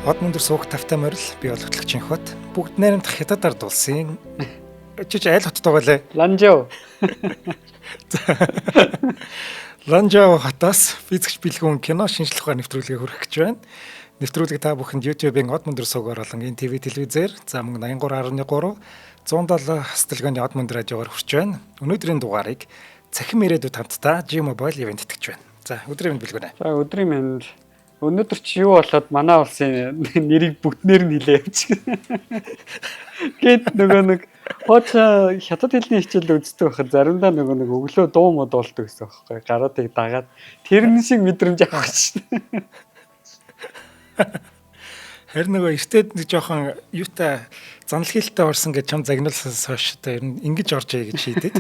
Хот мөндөр суух тавтай морил би олготлогчийн хот бүгд найрамд хятад ард улсын чиж айл хотод байгаа лээ. Ланжоо. Ланжоо хотоос физикч бэлгүүн кино шинжлэх ухааны нэвтрүүлгээ хүргэх гэж байна. Нэвтрүүлэг та бүхэнд YouTube-ийн Хот мөндөр суугаар болон ТV телевизээр за мөн 83.3 170 стилгооны Хот мөндөр радиогоор хүрч байна. Өнөөдрийн дугаарыг цахим ирээдүйд хамтдаа G-Mobile event итгэж байна. За өдрийн мэнд бэлгүүнэ. За өдрийн мэнд. Өнөөдөр чи юу болоод манай улсын нэрийг бүгднээр нь хэлээ явчих. Гэт нөгөө нэг хооч хятад хэлний хичээл үздэг байхад заримдаа нөгөө нэг өглөө дуу мод болдог гэсэн байхгүй. Гаруудыг дагаад тэрэн шиг мэдрэмж авах шүү дээ. Харин нөгөө эртээд нэг жоохон юутай занал хийлтэй орсон гэж чам загнуулсаас хойш та ер нь ингэж орж ий гэж шийдэд.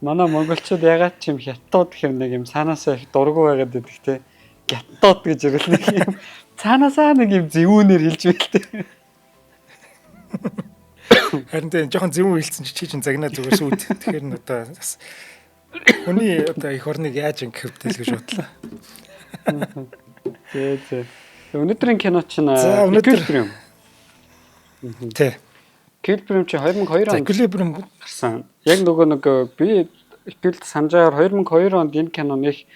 Манай монголчууд ягаад ч юм хятад гэх юм нэг юм цаанаасаа их дургу байгаад байдаг те. Гятад гэж ирэл нэг юм цаанаасаа нэг юм зэвүүнээр хэлж байлтай. Харин тэ жоохон зэвүүн хэлсэн чи чинь загнаа зүгээр сүйд. Тэгэхээр нь одоо хүний одоо их орныг яаж ингэвдэл гэж бодлоо. Зээ. Өнөөдрийн кино чинь Эквилибриум. Тэ. Эквилибриум чи 2002 онд Эквилибриум гарсан. Яг нөгөө би ихтэл санджаар 2002 онд энэ кино нэг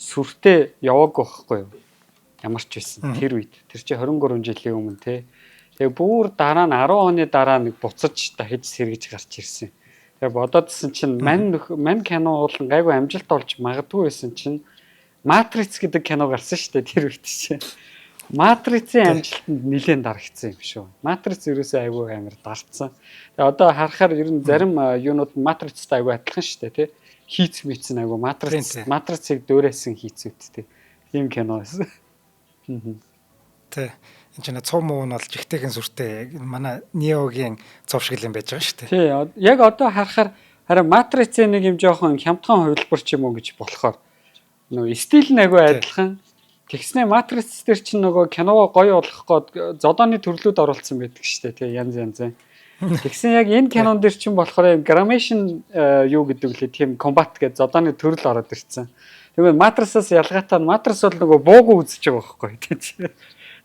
сүртэй яваагүй байхгүй юу? Ямар ч байсан тэр үед. Тэр чи 23 жилийн өмнө те. Тэгээ бүр дараа нь 10 оны дараа нэг буцаж дахиж сэргэж гарч ирсэн. Тэгээ бодоодсэн чинь мань кино уулан гайгүй амжилт олж магадгүй байсан чинь Матриц гэдэг кино гарсан шүү дээ тэр үед чинь. Матрицын амжилтанд нэлээд дарагдсан юм шүү. Матриц ерөөсөө айгүй амар дарцсан. Тэгээ одоо харахаар ер нь зарим юунууд матрицтай айгүй адилхан шүү дээ тий. Хийц мэтсэн айгүй матрицыг дөөрөөсөн хийцүүдтэй. Ийм кино байсан. Тэ. Энд чинь цом муу нь бол жигтэйхэн сүртэй манай Неогийн цов шиг юм байж байгаа шүү дээ. Тий. Яг одоо харахаар харин матрицын нэг юм жоохон хямдхан хувилбар ч юм уу гэж болохоор нөгөө стил нь айгүй адилхан. Тэгснэ матриц дээр чинь нөгөө киногоо гоё болгох гээд зодооны төрлүүд оруулсан байдаг шүү дээ. Тий. Янз. Тэгсэн яг энэ кинон дээр чинь болохоор граммашн юу гэдэг лээ тийм комбат гэж зодооны төрөл ороод ирсэн. Тэгээд матрицаас ялгаатай матриц бол нөгөө буугүй үзэж байгаа байхгүй.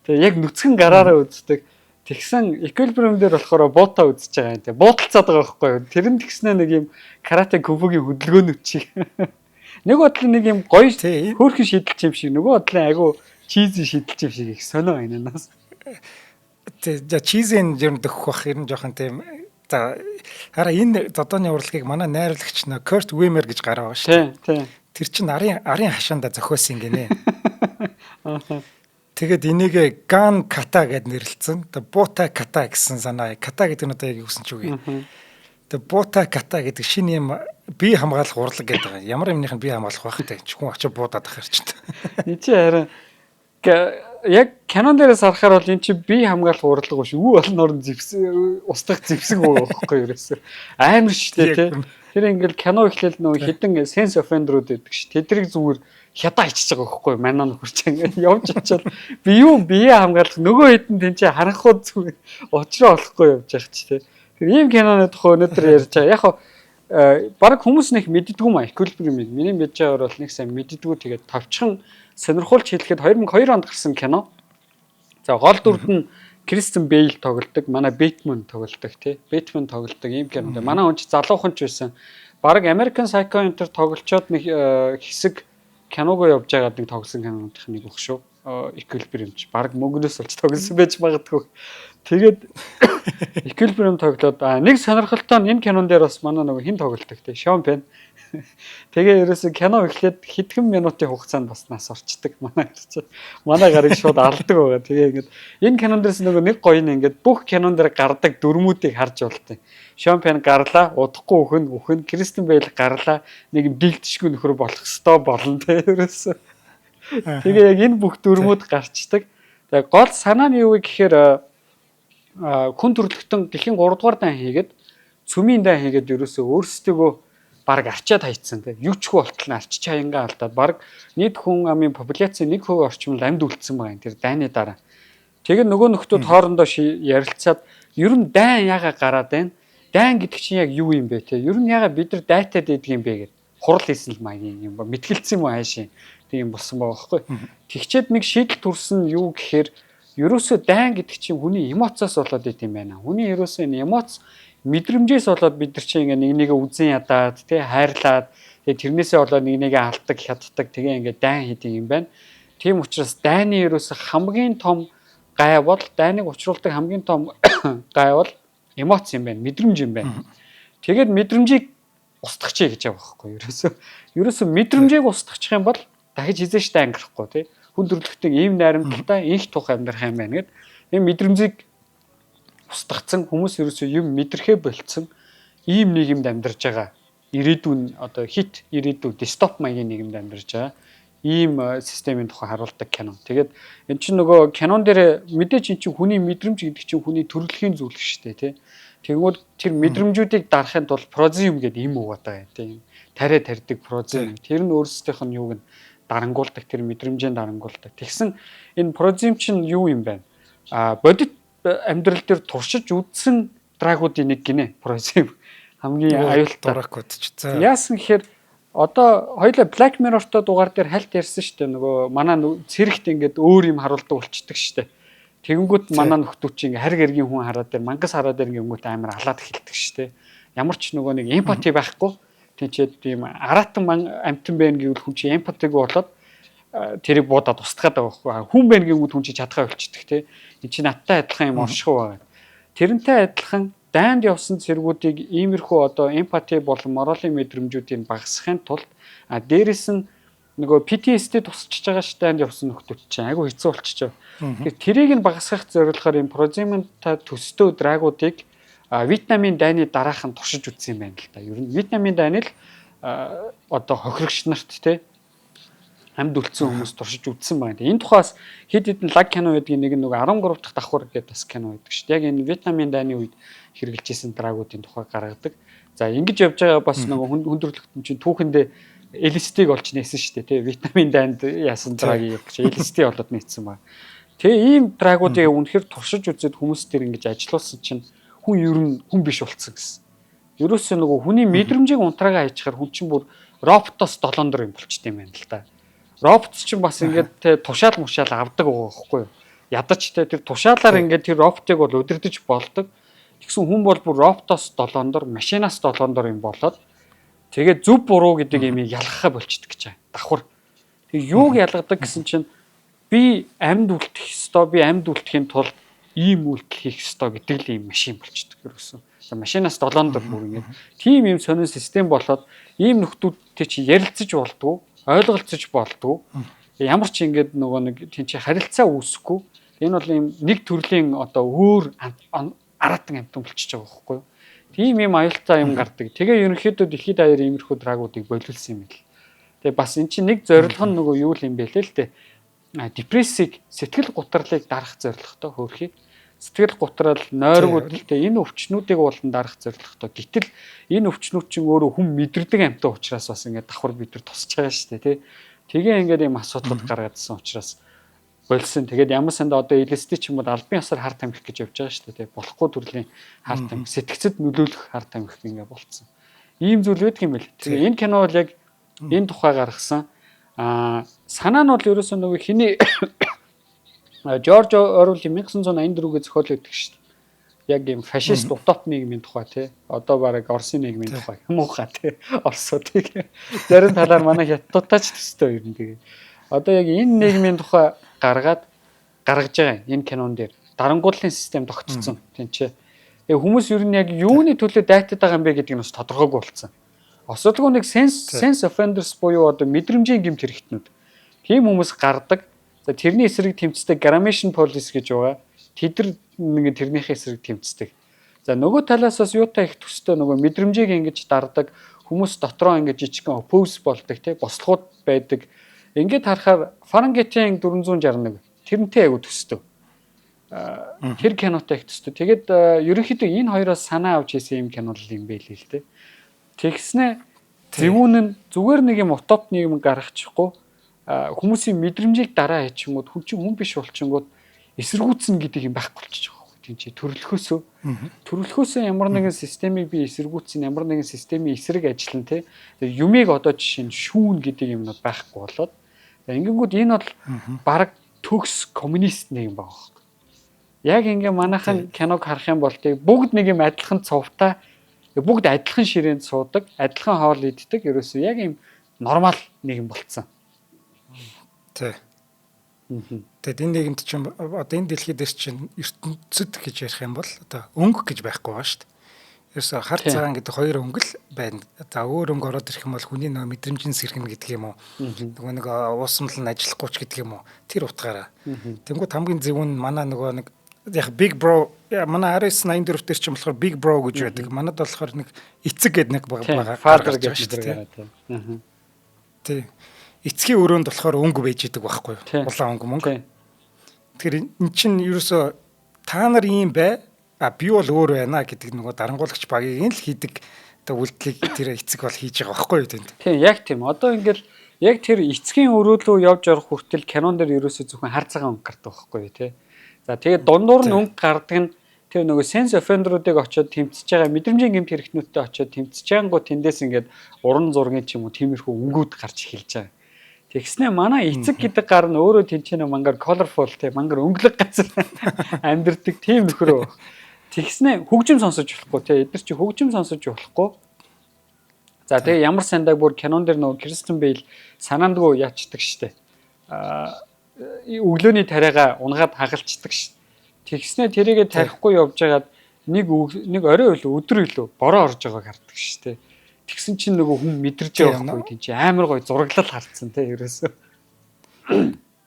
Тэгээ яг нүцгэн гараараа үздэг. Тэгсэн эквилибриум дээр болохоор буута үзэж байгаа юм. Тэгээ буудалцаад байгаа байхгүй. Тэр нь тэгснэ нэг юм карате кубугийн хөдөлгөөнүүд чиг. Нэг бодлын нэг юм гоё хөөрхөн шидэлч юм шиг нөгөө бодлын айгу чизи шидэлч юм шиг их сонио энэнаас. За чизэн юм дөхөх бах ер нь жоохон тийм за хараа энэ зодооны урлагийг манай найруулагч нөө Курт Вимер гэж гараа байгаа шүү дээ. Тэр чинь арын хашаанда зохиосон гинэ. Тэгээд энийгээ Ган Ката гэд нэрлэлсэн. Тэгээ Бута Ката гэсэн санаа. Ката гэдэг нь одоо яг юусэн ч үгүй. Тэгээ Бута Ката гэдэг шинэ юм бие хамгаалах урлаг гэдэг байгаа. Ямар юмных нь бие хамгаалах байх те. Чихүн очиж буудаад ах хэрчтэй. Энд чи харин яг кинон дээрээс харахаар бол энэ чи бие хамгаалах урлаг биш. Үу олноор нь устгах зэвсэг байхгүй ерөөсөө. Амар шттэ те. Тэр ингээл кино ихлээл нөгөө хідэн sense offender-ууд байдаг ш. Тэдрийг зүгээр хядаа ичиж байгаа байхгүй манай нөхөрч ингээд явж очивол би юу бие хамгаалах нөгөө хэдэн тэн чи харанхууд зүгээр очроо олохгүй явж байгаа ч те. Тэр ийм киноны тухай өнөөдөр ярьж байгаа. Яг баг хүмүүс нэг мэддэггүй маа эквилибриум юм. Миний мэдж байгаагаар бол нэг сайн мэддэггүй тэгээд товчхон сонирхуулж хэлэхэд 2002 онд гарсан кино. За гол дүрд нь Кристен Бейл тоглодог, манай Бэтмен тоглодог тий. Бэтмен тоглодог ийм кино. Манай хүн ч залуухан ч байсан. Баг American Psycho Enter тоглолцоод нэг хэсэг киногоо явж байгаад нэг тоглосон киноных нэг баг шүү. Эквилибриум ч баг мөнгнөөс олж тоглосон байж магадгүй. Тэгээд эквилибриум тоглоод нэг сонирхолтой нь энэ кинон дээр бас манай нөгөө хин тоглолдог тий. Шон Пен. Тэгээ ерөөсө кино эхлээд хэдхэн минутын хугацаанд бас нас орчдөг манай чи. Манай гарыг шууд алдаг байгаа. Тэгээ ингээд энэ кинон дээрс нөгөө нэг гоё нь ингээд бүх кинон дээр гардаг дүрмүүдийг харж болтой. Шон Пен гарлаа, удахгүй өхөн, Кристен Бейл гарлаа, нэг бэлтшгүй нөхөр болох ёстой болно те ерөөсө. Тэгээ яг энэ бүх дүрмүүд гарчдаг. Тэгээ гол санаа нь юу вэ гэхээр хүн төрлөختөн дэлхийн 3 дугаар дан хийгээд цөмийн дан хийгээд ерөөсөө өөрсдөө баг арчаад хайцсан те юучгүй болтол нь арчиж хаянгаа алдаад баг нийт хүн амын популяцийн 1% орчим амьд үлдсэн байгаа юм тэр дайны дараа. Тэгээд нөгөө нөхдүүд хоорондоо ярилцаад ер нь дайн яага гараад байна. Дайн гэдэг чинь яг юу юм бэ те? Ер нь яага бид нар дайтад идэг юм бэ гэд хурал хийсэн л маягийн юм ба мэтгэлцсэн юм уу хайшин. тийм болсон байгаа байхгүй. Тэгчээд нэг шийдэл төрсөн юу гэхээр ерөөсөө дайн гэдэг чинь хүний эмоцоос болоод идэм байна. Хүний ерөөсөө энэ эмоц мэдрэмжээс болоод бид нар чинь ингээ нэг нэгэ үзэн ядаад тий хайрлаад тэрнээсээ болоод нэг нэгэ алддаг хяддаг тэгээ ингээ дайн хийдэг юм байна. Тийм учраас дайны ерөөсөө хамгийн том гай бол дайныг учруулдаг хамгийн том гай бол эмоц юм байна, мэдрэмж юм байна. Тэгээд мэдрэмжийг устгахчээ гэж байгаа байхгүй ерөөсөө мэдрэмжийг устгах юм бол дахиж хизээш дайн гарахгүй тий хүн төрөлхтөн ийм найрамдалтай инх тух амьдрах юм байна гэд энэ мэдрэмжийг устгацсан хүмүүс ерөөсөө юм мэдрэхээ болцсон ийм нийгэмд амьдарч байгаа ирээдүйн одоо хит ирээдүй дистоп маягийн нийгэмд амьдарч байгаа ийм системийн тухай харуулдаг кино. Тэгээд эн чинь нөгөө кинон дээр мэдээж эн чинь хүний мэдрэмж гэдэг чинь хүний төрөлхийн зүйл шүү дээ тий. Тэгвэл тэр мэдрэмжүүдийг дарахын тулд прозиум гэдэг юм уу байгаа юм тий. Тариа тарьдаг прозиум. Тэр нь өөрсдийнх нь юуг нь дарангуулдаг тэр мэдрэмжийн дарангуулдаг. Тэгсэн энэ прозиум чинь юу юм бэ? Бодит амьдрал дээр туршиж үзсэн драгуудын нэг гинэ прозиум хамгийн аюултай драгууд ч. За яасан гэхээр одоо хоёлаа Black Mirror-той дугаар дээр хальт ярьсан шүү дээ. Нөгөө манай цэрэгт ингээд өөр юм харуулдаг болчдөг шүү дээ. Тэгэнгүүт манай нөхдүүд чинь ингээ хариг эргийн хүн хараад дээр мангас хараад дээр ингээд амар алаад эхэлдэг шүү дээ. Ямар ч нөгөө нэг эмпати байхгүй. Тийчээд тийм аратан амтан байна гэвэл хүн чинь эмпатиг болоод тэрийг буудаад устгаад байгаа байхгүй. Хүн байна гэнгүүт хүн чинь чадхаа болчдөг те. Энд чинь надтай адилхан юм оршихуу байгаа. Тэрнтэй адилхан дайнд явсан цэргүүдийг иймэрхүү одоо эмпати болон моралын мэдрэмжүүдийг багасгахын тулд дээрэс нь нөгөө PTSD тусчж байгаа ш дайнд явсан нөхдүүд чинь айгүй хэцүү болчихж байгаа. Тэгэхээр тэрийг нь багасгах зорилгоор энэ прозиманта төстөө драгуудыг Вьетнамын дайны дараах нь туршиж үзсэн юм байна л да. Ер нь Вьетнамын дайны л одоо хохирогч нарт те амьд үлдсэн хүмүүс туршиж үзсэн байна. Энэ тухаас хэд хэдэн лаг кино байдгийн нэг 13 дахь давхар гэдэг бас кино байдаг шүү дээ. Яг энэ Вьетнамын дайны үед хэрэгжилжсэн драгуудын тухай гаргадаг. За ингэж явж байгаа бас нөгөө хүндрэлтэн чинь түүхэндээ LSD-г олж нээсэн шүү дээ. Тэ Вьетнамын дайнд яасан драгийг явуулж LSD болоод нээсэн байна. Тэгээ ийм драгуудыг үнэхээр туршиж үзээд хүмүүс төр ингэж ажиллуулсан чинь хүн ер нь хүн биш болцсон гэсэн. Ерөөсөө нөгөө хүний мэдрэмжийг унтраагаа хайчихаар хүн чинь бүр роботоос долоон дор юм болчт юм байна л да. Робот чинь бас ингээд те тушаал мушаал авдаг байгаа байхгүй юу? Ядаж те тэр тушаалаар ингээд тэр роботыг бол удирдах болдог. Тэгсэн хүн бол бүр роботоос долоондор, машинаас долоондор юм болоод тэгээд зөв буруу гэдэг юм ялгахаа болчихдөг гэж байна. Давхар. Тэг юуг ялгадаг гэсэн чинь би амьд үлдэх ёстой, би амьд үлдэхийн тулд ийм үйлдэл хийх ёстой гэдэг л ийм машин болчихдөг гэсэн. Машинаас долоондор бүр ингээд тийм юм сонин систем болоод ийм нөхдүүдтэй чи ярилцаж болдгоо, ойлголцож болдгоо. Ямар ч ингээд нөгөө нэг тийм чи харилцаа үүсэхгүй. Энэ бол ийм нэг төрлийн одоо өөр аратан амтан болчихж байгаа байхгүй юу? Тийм юм аюултай юм гардаг. Тэгээ ерөнхийдөө дэлхийд даяар иймэрхүү драгуудыг болиулсан юм бэл. Тэгээ бас эн чинь нэг зорилго нь нөгөө юу юм бэ л дээ. Депрессийг, сэтгэл гутралыг дарах зорилготой хөөрхий. Сэтгэл гутрал, нойргуудтай энэ өвчнүүдийг болон дарах зорилготой. Гэтэл энэ өвчнүүд чинь өөрөө хүн мэдэрдэг амтан учраас бас ингээд давхар бид нар тусч байгаа шүү дээ, тий. Тэгээ ингээд юм асуудлууд гаргаадсан учраас болсон. Тэгээд ямар санд одоо LSD ч юм бол албан ёсоор хар тамхи гэж явж байгаа шүү дээ. Болохгүй төрлийн хар тамхи, сэтгцэд нөлөөлөх хар тамхи ингээ болсон. Ийм зүйл байдаг юм байл. Тэгээ энэ кино бол яг энэ тухай гаргасан. Санаа нь бол ерөөсөө нөгөө хиний Жорж Оруэллийн 1984-гээ зохиол өгдөг шүү дээ. Яг ийм фашист утоп нийгмийн тухай тий. Одоо бараг Оросын нийгмийн тухай юм уу ха тий. Оросуудыг зарим талаар манай хятадтаач төстэй юм тэгээ. Одоо яг энэ нийгмийн тухай гаргаж байгаа энэ кинон дээр дарангууллын систем тогтцсон тийм ч. Хүмүүс ер нь яг юуны төлөө дайтаад байгаа юм бэ гэдэг нь бас тодорхойгүй болсон. Осолгүй нэг sense offenders буюу одоо мэдрэмжийн гэмт хэрэгтнүүд. Тийм хүмүүс гардаг. За тэрний эсрэг тэмцдэг gramation police гэж байгаа. Тэд нэг тэрнийхээ эсрэг тэмцдэг. За нөгөө талаас бас юутай их төстэй нөгөө мэдрэмжийг ингэж дардаг хүмүүс дотроо ингэж жижигхэн oppose болдог тий бослогууд байдаг. Ингээд харахаар Fahrenheit 461 тэрнтэй айгу төстэй. Тэр кинотой их төстэй. Тэгээд ерөнхийдөө энэ хоёроос санаа авч хийсэн юм кино юм байл л дээ. Тэгснэ зөвүүн нь зүгээр нэг юм утоп нэг юм гаргачихгүй хүмүүсийн мэдрэмжийг дараа хийчихэнгүүт хүн чинь хүн биш болчихгонгууд эсэргүүцэн гэдэг юм байхгүй болчих жоох. Тийм чи төрөлхөөсөө ямар нэгэн системийг би эсэргүүцэн ямар нэгэн системийн эсрэг ажиллана те. Юмыг одоо жишээ нь шүүн гэдэг юмнууд байхгүй болоод Ингэнгүүт энэ бол баг төгс коммунист нэг юм байна. Яг ингээ манайхан киног харах юм бол бүгд нэг юм адилхан цовтай бүгд адилхан ширээнд суудаг, адилхан хоол иддэг. Ерөөсөө яг юм нормал нэг юм болцсон. Тий. Тэгээд энэ нийгэмд чинь одоо энэ дэлхийд дээр чинь ертөнцид гэж ярих юм бол одоо өнгө гэж байхгүй байгаа шүү дээ. Ерөөсөө хар цагаан гэдэг хоёр өнгө л байна. За өөр өнгө ороод ирэх юм бол хүний нэг мэдрэмжийн сэргэн гэдэг юм уу? Нөгөө нэг уусамлан ажиллахгүй ч гэдэг юм уу? Тэр утгаараа. Тэнгүүд хамгийн зөв нь манай нөгөө нэг яг Big Bro манай RS84 дээр чинь болохоор Big Bro гэж байдаг. Манад болохоор нэг эцэг гэдэг нэг байгаа. Father гэж байгаа тийм. Тий. Эцгийн өрөөнд болохоор өнгө байж идэг байхгүй юу? Улаан өнгө мөнгө. Тэгэхээр эн чинь ерөөсөө та нар ийм бай, би бол өөр байна гэдэг нөгөө дарангуулагч багийг л хийдэг одоо үйлдэлийг тэр эцэг бол хийж байгаа байхгүй юу тэнд. Тийм, яг тийм. Одоо ингээл яг тэр эцгийн өрөө рүү явж орох хүртэл кинон дээр ерөөсөө зөвхөн хар цагаан өнгө гардаг байхгүй юу тий. За тэгээд дундуур нь өнгө гардаг нь тэр нөгөө sense offender-уудыг очиод тэмцэж байгаа мэдрэмжийн гэмт хэрэгтнүүдтэй очиод тэмцэж байнгут тэндээс ингээд уран зургийн ч юм уу тиймэрхүү өнгүүд гарч эхэлж байгаа. Тэгснэ манай эцэг гэдэг гар нь өөрөө тэнцэнэ мангар colorful тий мангар өнгөлөг газар амьдэрдэг тийм нөхрөө. Тэгснэ хөгжим сонсож болохгүй тий эдгээр чи хөгжим сонсож болохгүй. За тэгээ ямар сандаа бүр кинон дээр нөгөө Кристен Бейл санаандгүй яачдаг штэ. Өглөөний тариага унгаад хагалцдаг ш. Тэгснэ тэрийгэ тарихгүй явж байгаад нэг орой өглөө өдөр өглөө бороо орж байгааг хардаг ш. Тэгсэн чинь нөгөө хүн мэдэрч байгаа байхгүй тийм чи амар гой зураглал харцсан те ерөөсөө.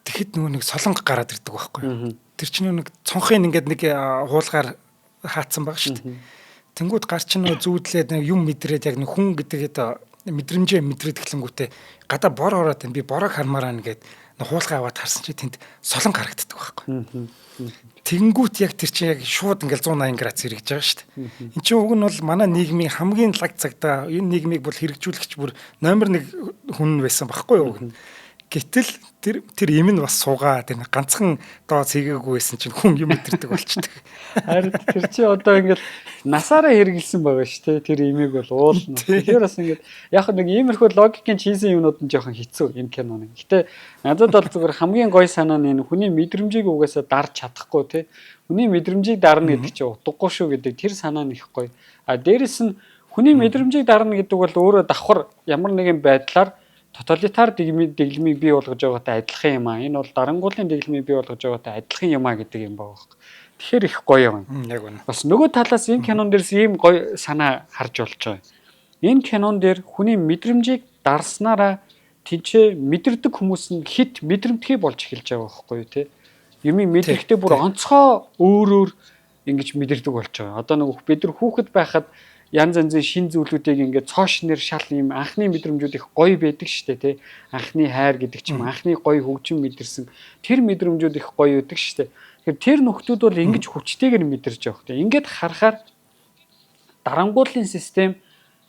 Тэгэхэд нөгөө нэг солонго гараад ирдэг байхгүй. Тэр чинь нэг цонхын ингээд нэг хуулгаар хаацсан байгаа шүү дээ. Тэнгүүд гар чинь нөгөө зүүдлээд нэг юм мэдрээд яг нэг хүн гэдэг мэдрэмжээ мэдрээд эхлэнгүүтээ гадаа бор ороод би борог хармаараа нэгээд хуулгаа аваад харсан чи тэнд солонго харагддаг байхгүй. Тэнгүүт яг тэр чинь яг шууд ингээл 180 градус хэрэгж байгаа шүү дээ. Энд чинь уг нь бол манай нийгмийн хамгийн лаг цагта энэ нийгмийг бол хэрэгжүүлэгч бүр номер 1 хүн байсан байхгүй юу? Гэтэл тэр им нь бас суугаа тэр ганцхан доо цэгээгүй байсан чинь хүн юм өдөрдөг болчихдог. Харин тэр чинь одоо ингээл насаараа хэрэгэлсэн байгаа шүү дээ. Тэр имийг бол уулна. Тэгэхээр бас ингээд яг нэг иймэрхүү логикийн чийзэн юмнууд нь жоохон хэцүү энэ киноны. Гэтэ надад бол зүгээр хамгийн гоё санаа нь энэ хүний мэдрэмжийг угаасаа дарж чадахгүй тий. Хүний мэдрэмжийг дарна гэдэг чинь утгагүй шүү гэдэг тэр санаа нь их гоё. А дээрэс нь хүний мэдрэмжийг дарна гэдэг бол өөрөө давхар ямар нэгэн байдлаар тоталитар дэглэмийг бий болгож байгаатай адилхан юм аа. Энэ бол дарангуулын дэглэмийг бий болгож байгаатай адилхан юм аа гэдэг юм байна. Тэгэхээр их гоё юм. Яг үнэ. Бас нөгөө талаас энэ кинон дээрс ийм гоё санаа харж болж байгаа. Энэ кинон дээр хүний мэдрэмжийг дарснараа тийчээ мэдэрдэг хүмүүс нь хит мэдрэмтгий болж эхэлж байгаа байхгүй юу те. Юмыг мэдрэхдээ бүр онцгой өөрөөр ингэж мэдэрдэг болж байгаа. Одоо нөгөө бид нар хүүхэд байхад янз янзын шин зүйлүүдийг ингээд цоош нэр шал юм анхны мэдрэмжүүд их гоё байдаг штэ тий. Анхны хайр гэдэг ч юм анхны гоё хөгжим мэдэрсэн тэр мэдрэмжүүд их гоё байдаг штэ. Тэгэхээр тэр нөхдүүд бол ингэж хүчтэйгээр мэдэрч явах тий. Ингээд харахаар дарангуулын систем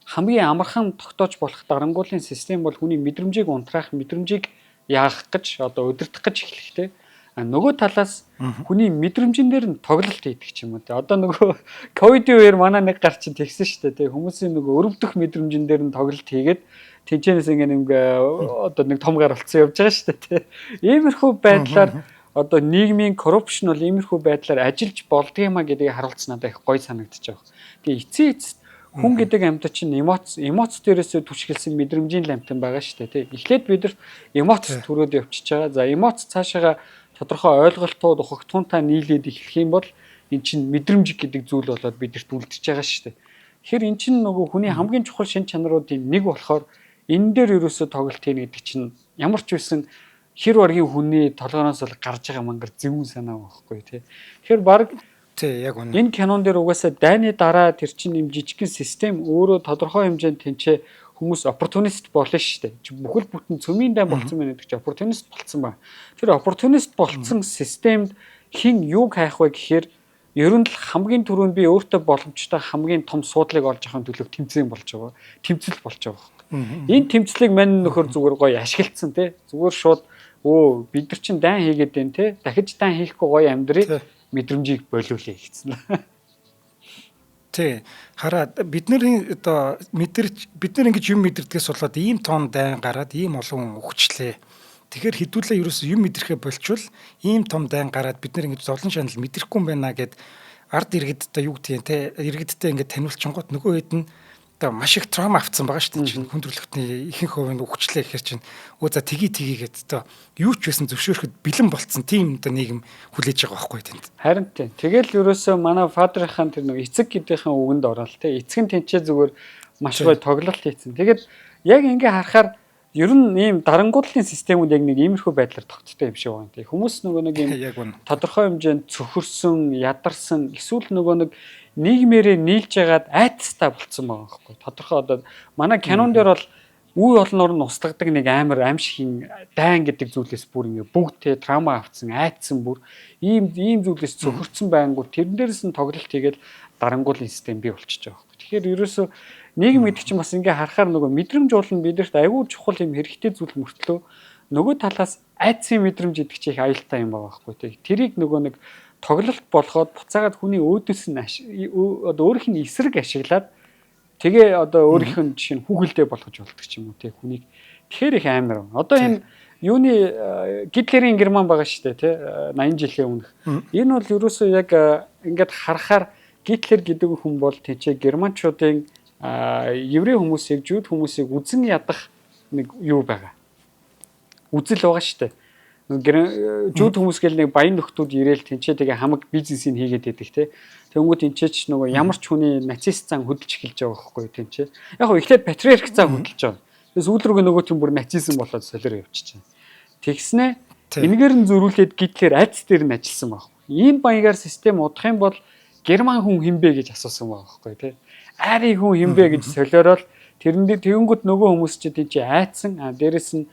хамгийн амархан тогтоож болох дарангуулын систем бол хүний мэдрэмжийг унтраах, мэдрэмжийг яах гэж одоо удирдах гэж эхлэхтэй. А нөгөө талаас хүний мэдрэмжэн дээр нь тоглолт хийдэг ч юм уу те. Одоо нөгөө ковидын үеэр манай нэг гар чинь тэгсэн шүү дээ те. Хүмүүсийн нөгөө өрөвдөх мэдрэмжэн дээр нь тоглолт хийгээд тэнцэнээс ингээ одоо нэг том гар болцсон явж байгаа шүү дээ те. Иймэрхүү байдлаар одоо нийгмийн коррупшн бол иймэрхүү байдлаар ажиллаж болдго юмаа гэдгийг харуулж надад их гоё санагдчих жоох. Тэгээ эцсийн эцэст хүн гэдэг амьтад чинь эмоц дээрээс түшгэлсэн мэдрэмжийн ламтан байгаа шүү дээ те. Эхлээд бид нар эмоц төрөөд явчихж байгаа. За эмоц цаашаага тодорхой ойлголтууд ухагтуунтаа нийлээд эхлэх юм бол эн чинь мэдрэмж гэдэг зүйл болоод бидэрт үлдчихэж байгаа шүү дээ. Тэгэхээр эн чинь нөгөө хүний хамгийн чухал шин чанаруудын нэг болохоор энэ дээр ерөөсөө тоглолт хийнэ гэдэг чинь ямар ч байсан хэр баргийн хүний толгоноос л гарч байгаа мангар зөвүүн санаа байхгүй тий. Тэгэхээр баг тий яг үнэ. Энэ кинон дээр угаасаа дайны дараа тэр чинь юм жижигхэн систем өөрөө тодорхой хэмжээнд тэнцээ хүмүүс оппортунист болно шүү дээ. Бүхэл бүтэн цөмийн дай болцсон байна гэдэг чинь оппортунист болцсон ба. Тэр оппортунист болцсон системд хэн юг хайх вэ гэхээр ер нь л хамгийн түрүүнд би өөртөө боломжтой хамгийн том суудлыг олж авахын төлөө тэмцээн болж байгаа. Тэмцэл болж байгаа. Энэ тэмцлийг мань нөхөр зүгээр гоё ашиглацсан тий. Зүгээр шууд бид нар чинь дан хийгээд байна тий. Дахиж дан хийхгүй гоё амьдрыг мэдрэмжийг болиулъя гэсэн. Тий. Хараад бидний одоо бид нар ингэж юм мэдэрдгээс болоод ийм тоон дайн гараад ийм олон хүн өгчлээ. Тэгэхээр хэдүүлээ ерөөс юм мэдрэхэ болчвол ийм том дайн гараад бид нэр ингэж зовлон шанал мэдрэхгүй юм байна гэд ард иргэдтэй юу гэдгийг те иргэдтэй ингэж таниулчингууд нөгөө хэд нь одоо маш их траума авцсан байгаа шүү дээ. Хүндрэлтний ихэнх хувь нь өгчлээ гэхэр чинь өө за тгийгээд одоо юу ч байсан зөвшөөрөхөд бэлэн болцсон тийм одоо нийгэм хүлээж байгаа байхгүй тэнд. Харин тийм. Тэгэл ерөөсөө манай фадрынхаа тэр нэг эцэг гэдгийнхэн үгэнд ороод те эцэг нь тэнцээ зүгээр маш гоё тоглолт хийцэн. Тэгээд яг ингээ харахаар ер нь ийм дарангуудлын системүүд яг нэг иймэрхүү байдлаар тогтдог юм шиг байна. Тэг хүмүүс нөгөө нэг ийм тодорхой хэмжээнд цөхөрсөн, ядарсан эсвэл нөгөө нэг нийгмээрээ нийлж ягаад айцтай болцсон байгаа байхгүй. Тодорхой одоо манай кинон дээр бол үе олноор нь устгадаг нэг амар аимшигын дайн гэдэг зүйлээс бүр ингээ бүгдээ траума авцсан, айцсан бүр ийм зүйлээс цөхөрсөн байнгут тэрэн дээрээс нь тоглолт хийгээл дарангуулын систем бий болчихж байгаа байхгүй. Тэгэхээр ерөөсөө нийгэм гэдэг чинь бас ингээ харахаар нөгөө мэдрэмж уулна бидэрт аюул чухал юм хэрэгтэй зүйл мөртлөө нөгөө талаас айцын мэдрэмж гэдэг чинь их аюултай юм байгаа байхгүй тий. Тэрийг нөгөө нэг тоглолт болгоод буцаагаад хүний өөдөөс нь одоо өөрийнх нь эсрэг ашиглаад тэгээ одоо өөрийнх нь жишээ нь хүүхэлдэй болгож болдог ч юм уу тий хүнийг тэгэхээр их амар. Одоо энэ юуны Гитлерийн Герман байгаа шүү дээ тий 80 жилийн өмнөх. Энэ бол ерөөсөө яг ингээд харахаар Гитлер гэдэг хүн бол тийчээ германчуудын еврей хүмүүсийг, жууд хүмүүсийг үзэн ядах нэг юу байгаа. Үзэл байгаа шүү дээ. Жууд хүмүүс гэл нэг баян нөхдүүд ирээл тэнцээ тэгээ хамаг бизнесийг хийгээд байдаг те. Тэнгүүд тэнцээч нөгөө ямар ч хүний нацист зан хөдөлж эхэлж байгаа байхгүй тэнцээ. Яг хөө эхлээд патриарх зан хөдөлж байгаа. Тэгээс сүүлрүүгээ нөгөө тийм бүр нацизм болоод солиор явчихж байна. Тэгснэ энэгээр нь зөрүүлээд Гитлер айц дээр нь ажилласан байхгүй. Ийм баягаар систем удах юм бол герман хүн хинбэ гэж асуусан байгаа байхгүй те. Ари хүн хинбэ гэж солиорол тэрэндээ тэгэнгүүт нөгөө хүмүүс чи тийч айцсан дээрэс нь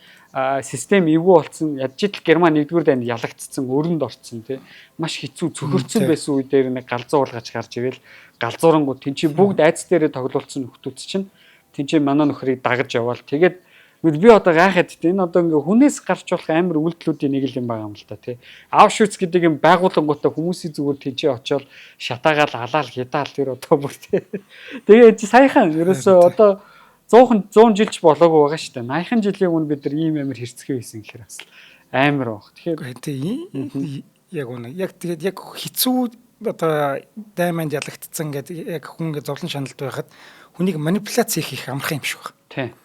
систем эвгүй болсон ядчил герман 1-р дайнд ялагдцсан өрөнд орцсон тий маш хэцүү цөхөрцөн байсан үе дээр нэг галзуу уулгаж гарч ивэл галзуурангууд тэнцээ бүгд айц дээрээ тоглуулсан нөхдүүд чинь тэнцээ манай нөхрийг дагаж яваал тэгээд би одоо гайхаад тий энэ одоо ингээ хүнээс гарч болох амар үйлдэлүүдийн нэг л юм байгаа юм л та тий Аушвиц гэдэг юм байгууллагуудаа хүмүүсийн зүгээр тэнцээ очиод шатаагаал алаал хядаал тэр одоо бүр тий тэгээд саяхан ерөөсөө одоо 100 жилч болоогүй байгаа шүү дээ. 80 жилийн өмнө бид нар ийм амар хэрцгий байсан гэхээр бас амар баг. Тэгэхээр яг үнэ. Яг тэгээд яг хэцүү одоо дайманд ялагдцсан гэдэг яг хүн ингэ зовлон шаналд байхад хүнийг манипуляц хийх их амархан юм шиг байна. Тийм.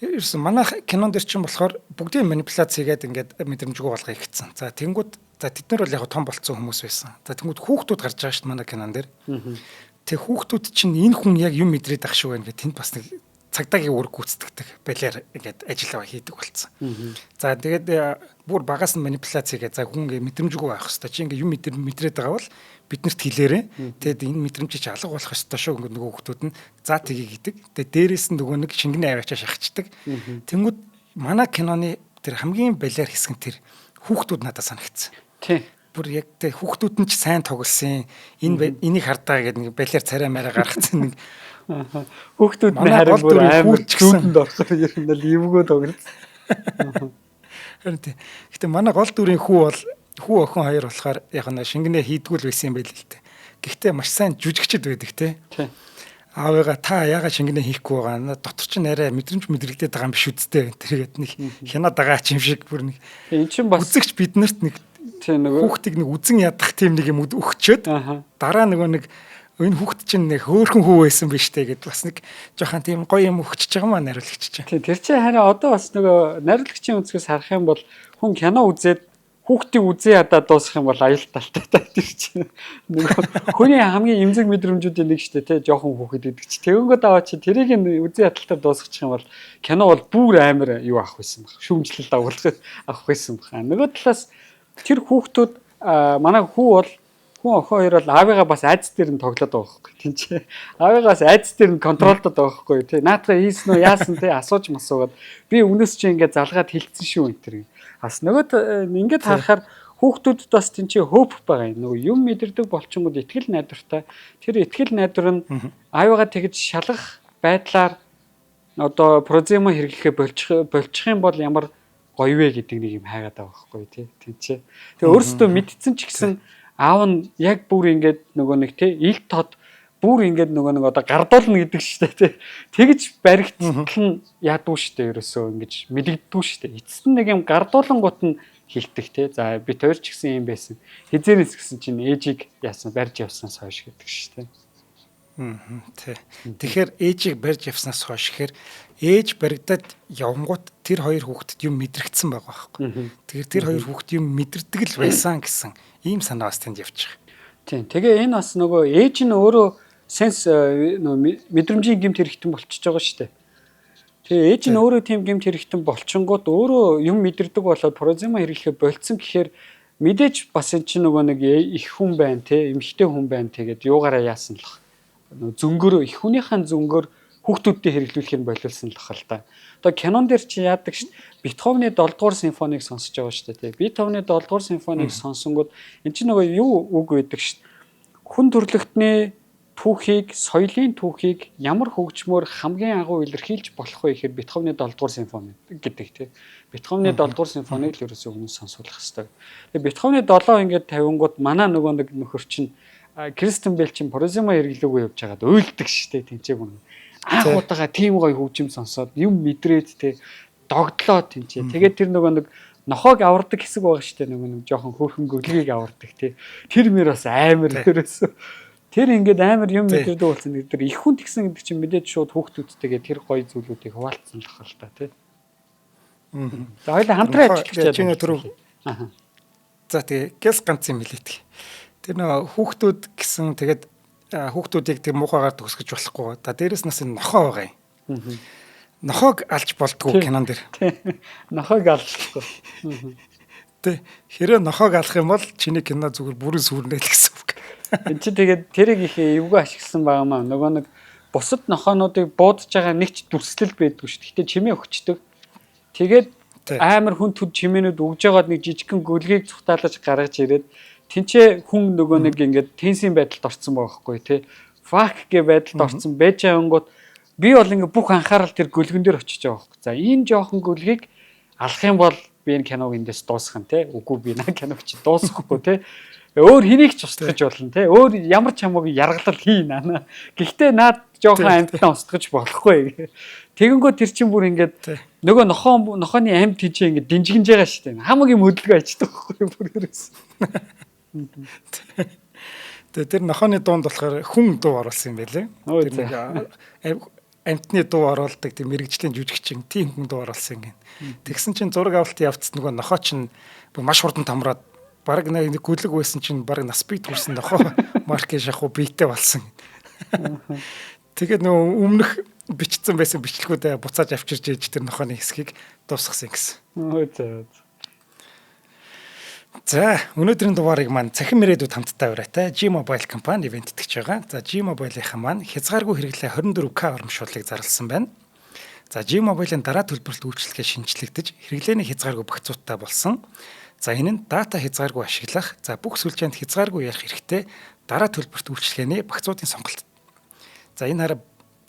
Ерөөс манай кинон дээр чинь болохоор бүгдийн манипуляц хийгээд ингээд мэдрэмжгүй болгоё гэсэн. За тэнгууд тэд нар бол яг том болцсон хүмүүс байсан. За тэнгууд хүүхдүүд гарч байгаа шүү дээ манай кинон дээр. Тэг хүүхдүүд чинь энэ хүн яг юм мэдрээд ах шиг байна гэх тэнд бас нэг цагдаагийн үүрэг гүйцэтгэдэг байлаар ингээд ажиллаа хийдэг болсон. За тэгээд бүр багаас нь манипуляц хийгээ за хүн ингээд мэдрэмжгүй байх хэвээр чи ингээд юм мэдрээд байгаа бол биднэрт хэлээрээ тэгээд энэ мэдрэмжийг алга болох хэвээр шүү ингээд нөгөө хүүхдүүд нь за тгий гэдэг. Тэгээд дээрээс нь нөгөө нэг шингэнэ аваачаа шахчихдаг. Тэнгүүд манай киноны тэр хамгийн балиар хэсэг нь тэр хүүхдүүд надад санагдсан. Тийм. Бүр яг тэ хүүхдүүд нь ч сайн тоглосон. Энийг хардаа гэдэг нэг балиар царай мараа гаргацсан нэг хүүхдүүд нь харин бүр амар зүүдэнд орохоор ер нь л эвгөө тоглосон. Гэтэ манай гол дүрийн хүү охин хоёр болохоор яг нь шингэнэ хийдгүүл байсан юм байл л дээ. Гэхдээ маш сайн жүжигчд байдаг те. Аавыгаа та яагаад шингэнэ хийхгүй байгаа? Дотор ч арай мэдрэмж мэдрэгдээд байгаа юм биш үсттэй. Тэргээд нэг хянаа дагаач юм шиг бүр нэг. Энд чинь бас үзэгч биднэрт нэг хүүхдийг нэг үзэн ядах тийм нэг юм өгчөөд дараа нөгөө нэг энэ хүүхд чинь нэг хөөхөн хүү байсан биз дээ гэд бас нэг жоохон тийм гоё юм өгчөж байгаа маа нариулагч чинь. Тэр чинь харин одоо бас нөгөө нариулагчийн өнцгөөс харах юм бол хүн кино үзээд хүүхдийг үзээ ядаа дуусах юм бол аюултай та тэр чинь нөгөө хүний хамгийн эмзэг мэдрэмжүүдийн нэг шүү дээ те жоохон хүүхэд гэдэг чи тэгэнгүүт аваа чи тэрийг нь үзээ ядалтаар дуусгачих юм бол кино бол бүр амар юу авах байсан баг шүүмжлэлт авах байсан баг. Нөгөө талаас тэр хүүхдүүд манай хүү бол хүн охин хоёр бол аавыгаа бас айц дээр нь тоглоод байгаа байхгүй тийм ч аавыгаас айц дээр нь контролдод байгаа байхгүй тий наадгаа хийсэн үү яасан тий асууж масуугаад би өмнөөс чи ингээд залгаад хилцсэн шүү энэ төр бас нөгөө ингээд харахаар хүүхдүүдэд бас тийм ч хоп байгаа юм нөгөө юм мэдэрдэг болчингууд ихтгэл найдвартай тэр ихтгэл найдвар нь аавыгаа тэгж шалгах байдлаар одоо проземо хэрэглэхэ болчих юм бол ямар гоё вэ гэдэг нэг юм хайгаад байгаа байхгүй тий тийм ч тэгээ өөрөөсөө мэдсэн ч гэсэн аав нь яг бүр ингээд нөгөө нэг тий ил тод бүр ингээд нөгөө нэг одоо гардуулна гэдэг шүү дээ тий. Тэгж баригдтал нь яадгүй шүү дээ ерөөсөө ингэж мэдэгддгүй шүү дээ. Эцэст нь нэг юм гардуулангууд нь хилдэг тий. За би тойрч гисэн юм байсан. Хизээрээс гисэн чинь ээжийг яасан барьж явснаас хойш гэдэг шүү дээ. Тий. Тэгэхээр ээжийг барьж явснаас хойш гэхээр ээж баригдаад явангууд тэр хоёр хүүхдэд юм мэдрэгдсэн байгаа байхгүй. Тэгэхээр тэр хоёр хүүхд юм мэдэрдэг л байсан гэсэн ийм санаас тэнд явчих. Тийм. Тэгээ энэ бас нөгөө ээж нь өөрөө сенс мэдрэмжийн гэмт хэрэгтэн болчихж байгаа шүү дээ. Тэгээ ээж нь өөрөө тийм гэмт хэрэгтэн болчингууд өөрөө юм мэдэрдэг болоод прозима хэрэглэхэ болцсон гэхээр мэдээж бас энэ чинь нөгөө нэг их хүн байна те эмэгтэй хүн байна тэгээд юугаараа яасан л зөнгөөр их хүнийхэн зөнгөөр хүүхдүүдтэй хэрэглүүлэх нь болиулсан л бахал та. Одоо кинон дээр чи яадаг ш Бетховны 7 дугаар симфоник сонсож байгаа шүү дээ. Бетховны 7 дугаар симфоник сонсонгууд эн чинь нөгөө юу үг байдаг ш. Хүн төрөлхтний түүхийг, соёлын түүхийг ямар хөгжмөөр хамгийн агуу илэрхийлж болох вэ гэхээр Бетховны 7 дугаар симфони гэдэг тий. Бетховны 7 дугаар симфоник л ерөөсөө өмнө сонсуулах хэрэгтэй. Тэгээ Бетховны 7 ингээд тавингууд манай нөгөө нэг нөхөр чинь Кристен Бэл чинь Прозима хэрэглээгөө явж байгаад уйлдаг штэ тэнцээг үнэ. Анхуутаага тийм гоё хөгжим сонсоод юм мэдрээд те догдлоо тэнцээ. Тэгээд тэр нөгөө нэг нохоог авардаг хэсэг байгаа штэ нөгөө нэг жоохон хөөрхөн гөлгийг авардаг те. Тэр мөр бас амар ерөөсөө. Тэр ингээд амар юм мэдэрдэг болсон нэг тэр их хүн тэгсэн гэдэг чинь мэдээд шууд хүүхдүүдтэйгээ тэр гоё зүйлүүдийг хуваалцсан л хэл та те. За хоёул хамтран ажиллаж байгаа. За тэгээ гяс ганц юм хэлээдэг. Тэр нөө хүүхдүүд гэсэн тэгээд хүүхдүүдийг тэг муухайгаар төгсгөж болохгүй. За дээрэс нас энэ нохоо байгаа юм. Нохоог алж болдгоо кинон дээр. Нохоог алжлахгүй. Тэ хэрэг нохоог алах юм бол чиний кино зүгээр бүрэн сүрнэ л гэсэн үг. Энд чи тэгээд тэрийг их эвгүй ашигласан байгаа маа. Нөгөө нэг бусад нохоонуудыг буудаж байгаа нэг ч дүрслэл байдгүй шүү. Гэтэ чимээ өгчдөг. Тэгээд амар хүн төд чимээнүүд өгж байгаад нэг жижигхэн гөлгийг цухтаалаж гаргаж ирээд тэнцээ хүн нөгөө нэг ингээд тенсийн байдалд орсон байгаа хгүй тий. Фак гэ байдалд орсон байж ангууд би бол ингээд бүх анхаарал тэр гөлгөн дээр очиж байгаа хгүй. За энэ жоохон гөлгийг алах юм бол би энэ киног эндээс дуусгах нь тий. Үгүй би наа киног чи дуусгахгүй тий. Өөр хэнийг ч устгаж болно тий. Өөр ямар ч хамаагүй яргалал хий наа. Гэхдээ наад жоохон амьтнаа устгаж болохгүй. Тэгэнгүүт тэр чинь бүр ингээд нөгөө нохооны амьд тийчээ ингээд динжигнэж байгаа шүү дээ. Хамаагийн хөдөлгөөн аждаг байхгүй бүр ерөөс. Тэгээ тэр нохооны дуунд болохоор хүн дуу оруулсан юм байлээ. Амьтны дуу оруулдаг тийм мэрэгжлийн жүжигчин тийм хүн дуу оруулсан гин. Тэгсэн чинь зураг авалт явцсан нөгөө нохоо чинь маш хурдан тамраад баг нэг гүлэг байсан чинь баг нас бий төрсэн нохоо маркет шахуу биетэй болсон. Тэгээд нөгөө өмнөх бичсэн байсан бичлэгүүдээ буцааж авчирч ээж тэр нохооны хэсгийг дуусгасан гэсэн. За өнөөдрийн дугаарыг маань цахим ирээдүйд хамтдаа ураатай G-Mobile компани ивент итгэж байгаа. За G-Mobile-ийн маань хязгааргүй хэрэглээ 24K урамшууллыг зарласан байна. За G-Mobile-ийн дараа төлбөрт үйлчлэгээ шинжлэгдэж хэрэглээний хязгааргүй багцуудтай болсон. За энэ нь дата хязгааргүй ашиглах, за бүх сүлжээнд хязгааргүй ярих хэрэгтэй дараа төлбөрт үйлчлэгээний багцуудын сонголт. За энэ хараа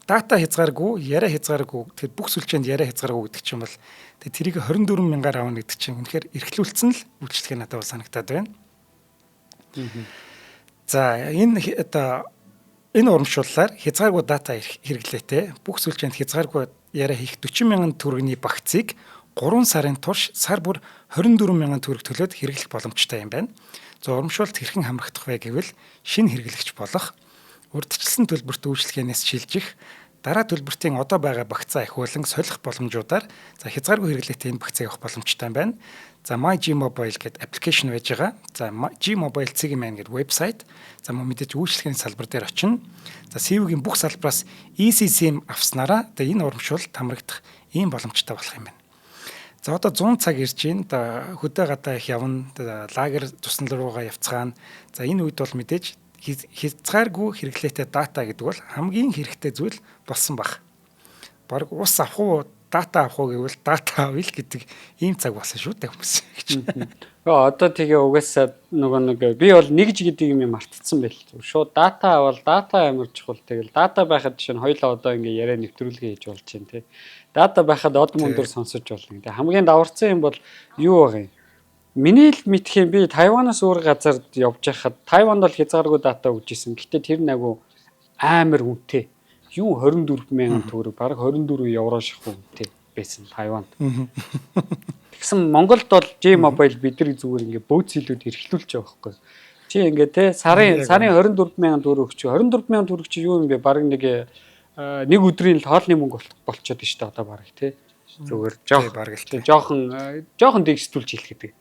дата хязгааргүй, яриа хязгааргүй, тэгэхээр бүх сүлжээнд яриа хязгааргүй гэдэг чинь бол тэрийг 24 мянгаар авна гэдэг чинь үнэхээр эрхлүүлсэн л үйлчлэгээ надад бол санагтаад байна. За энэ урамшууллаар хязгааргүй дата хэрэглээтэй бүх сүлжээнд хязгааргүй яриа хийх 40 мянган төгрөгийн багцыг 3 сарын турш сар бүр 24 мянган төгрөг төлөөд хэрэглэх боломжтой юм байна. За урамшуулалт хэрхэн хамрагдах вэ гэвэл шинэ хэрэглэгч болох, урьдчилсан төлбөрт үйлчлэгээнээс шилжих, дараа төлбөртийн одоо байгаа багцаа ахиулан солих боломжуудаар за хязгааргүй хэрэглээтэй энэ багцыг авах боломжтой юм байна. За My G-Mobile гэдэг аппликейшн байж байгаа. За G-Mobile Цэгийн гэдэг вебсайт. За мэдээж үйлчлэгээний салбар дээр очино. За CU-гийн бүх салбараас eSIM авснараа энэ урамшуулалт хамрагдах ийм боломжтой болох юм байна. За одоо 100 цаг ирж байна. Хөдөө гадаа их явна. Лагер туснал руугаа явцгаана. За энэ үед бол мэдээж хязгааргүй хэрэглээтэй дата гэдэг бол хамгийн хэрэгтэй зүйл болсон баг. Бараг ус авах уу, дата авах уу гэвэл дата авъя л гэдэг ийм цаг болсон шүү дээ хүмүүс. Одоо тэгээ угаасаа нөгөө би бол нэгж гэдэг юм мартцсан байл. Шууд дата авал дата амар чухал. Тэгэл дата байхад чинь хоёлаа одоо ингээ яриа нэвтрүүлгээ хийж болж байна тий. Дата байхад од мөндөр сонсож болно. Тэгээ хамгийн даварцсан юм бол юу вэ? Миний л мэдх юм би Тайванаас өөр газарт явж байхад Тайванд бол хязгааргүй дата өгч исэн. Гэтэ тэр нэг амар үнэтэй. Юу 24,000 төгрөг, бараг 24 евро шахуу үнэтэй байсан Тайванд. Тэгсэн Монголд бол G-Mobile бидний зүгээр ингээ бөөцөлүүд эрхлүүлж байгаа байхгүй. Чи ингээ те сарын 24,000 төгрөг өгч 24,000 төгрөг чи юу юм бэ? Бараг нэг өдрийн л хоолны мөнгө болчиход байна шүү дээ одоо бараг те. Зүгээр жоохон дэгсдүүлж хэлэх гэдэг.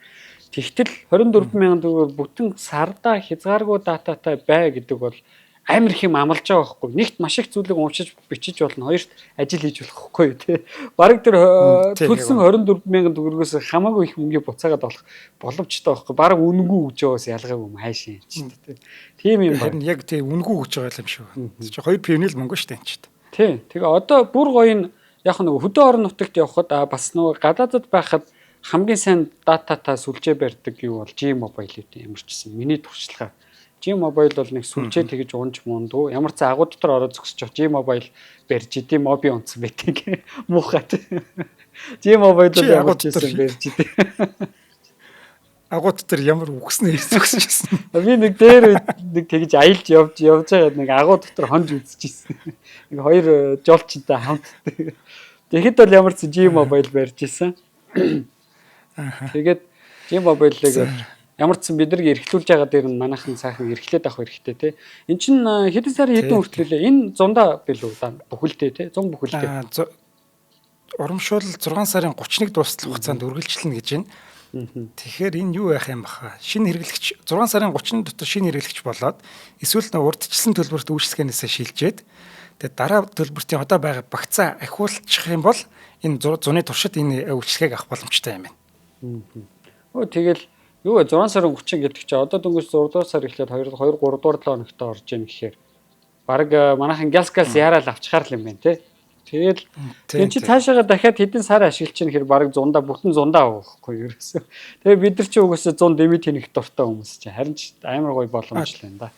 Тэгтэл 24,000 төгрөг бүтэн сардаа хязгааргүй дататай бай гэдэг бол амар их юм амлаж байгаа байхгүй. Нэгт маш их зүйлийг уншиж бичиж болно. Хоёрт ажил хийж болохгүй тий. Бараг тэр төлсөн 24,000 төгрөгөөс хамаагүй их мөнгө буцаагаад болох боломжтой байхгүй. Бараг үнэгүй өгж байгаас ялгаагүй юм хайшин чинь тий. Тийм юм байна. Яг тий үнэгүй өгж байгаа юм шүү. Чи 2 пивнэл мөнгө шүү дээ энэ. Тий. Тэгээ одоо бүр гоё нь яг нэг хөдөө орон нутагт явхад бас нөгөө гадаадд байхад хамгийн сайн дататай сүлжээ барьдаг юу бол G-Mobile гэдэг ямар ч гэсэн миний туршлагаар G-Mobile бол нэг сүлжээ тэгж унж мундуу ямар ч агуу дотор ороод зөксөж G-Mobile барьж идэм моби унцсан байдаг муухайт G-Mobile бол ямар ч гэсэн барьж идэм агуу дотор ямар үгснээ зөксөжсэн. Би нэг дээр нэг тэгж аялж явж байгаа нэг агуу дотор хонж үзчихсэн. Нэг хоёр жолчтой хамт. Тэгэхэд бол ямар ч G-Mobile барьж исэн. Тэгээд G-Mobile-ыг ямар ч бид нар эрхлүүлж байгаа дээр нь манайхан сайхан эрхлээд авах хэрэгтэй тий. Эн чинь хэдэн сарын хэдэн хүртлээ энэ 100-аа билүү бүхэлдээ тий 100 бүхэлдээ. Урамшуул 6 сарын 31-нд дуустал хугацаанд үргэлжлэнэ гэж байна. Тэгэхээр энэ юу байх юм баха? Шинэ хэрэглэгч 6 сарын 30-ны дотор шинэ хэрэглэгч болоод эсвэл урдчилсан төлбөрт үйлчлэгээнээсээ шилжээд тэгээд дараа төлбөртийн одоо байгаа багцаа ахиулчих юм бол энэ зуны туршид энэ үйлчлэгийг авах боломжтой юм байна. Тэгэл юу вэ 6 сарын 30 гэдэг чинь одоо дөнгөж 6 дугаар сар эхлээд 2 3 дугаар 7 хоногт орж ийн гэхээр баг манайхан галс яарал авчихаар л юм байна тий. Тэгэл энэ чи цаашаага дахиад хэдэн сар ашиглаж чинь хэр баг 100-аа бүтэн 100-аа авахгүй ерөөсөө. Тэгээ бид нар чи угаасаа 100 дэмий тэнэх дуртай хүмүүс чи харин ч амар гоё боломж л байна да.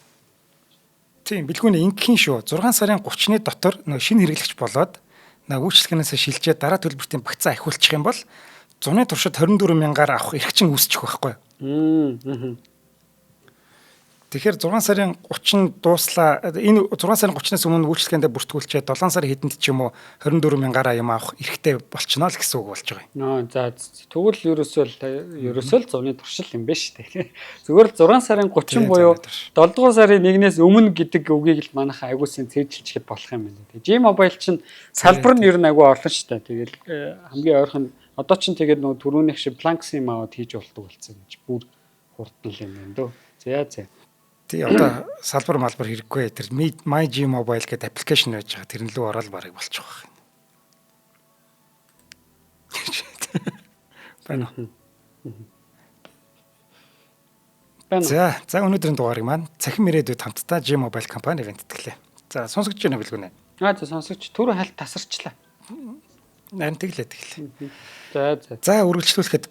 Тийм бэлгүүний ингийн шүү 6 сарын 30-ны дотор нэг шинэ хэрэглэгч болоод үйлчлэгнээс шилжээд дараа төлбөртийн багцаа ахиулчих юм бол 100-ны туршид 24,000-аар авах эрх чинь үүсчих байхгүй. Тэгэхээр 6 сарын 30-нд дууслаа энэ 6 сарын 30-наас өмнө үйлчлэгээндээ бүртгүүлчээ 7 сарын хэдэнд ч юм уу 24,000-аар юм авах эрхтэй болчихно л гэсэн үг болж байгаа юм. За тэгвэл ерөөсөө л 100-ны туршил юм байна шүү дээ. Зүгээр л 6 сарын 30 буюу 7 дугаар сарын 1-ээс өмнө гэдэг үгийг л манайхан аягуулсан цэвэрлэхэд болох юм байна. G-Mobile чинь салбар нь ер нь агуу орлоо шүү дээ. Тэгэл хамгийн ойрхон одоо чинь тэгээд нөгөө түрүүнийх шиг планк сим аваад хийж болдог болсон гэж бүр хурдан юм байна дөө. За. Тий одоо салбар малбар хэрэггүй. Тэр My G-Mobile гэдэг аппликейшн байж байгаа. Тэр нь лөө ороод барыг болчих واخ. Байна. За өнөөдрийн дугаарыг маань цахим ирээдүйд хамтдаа G-Mobile компани ивэнтэтгэлээ. За сонсогч байна билгүнэ. За сонсогч түрүү хальт тасарчлаа. Нарийн тэглээ. За үргэлжлүүлэхэд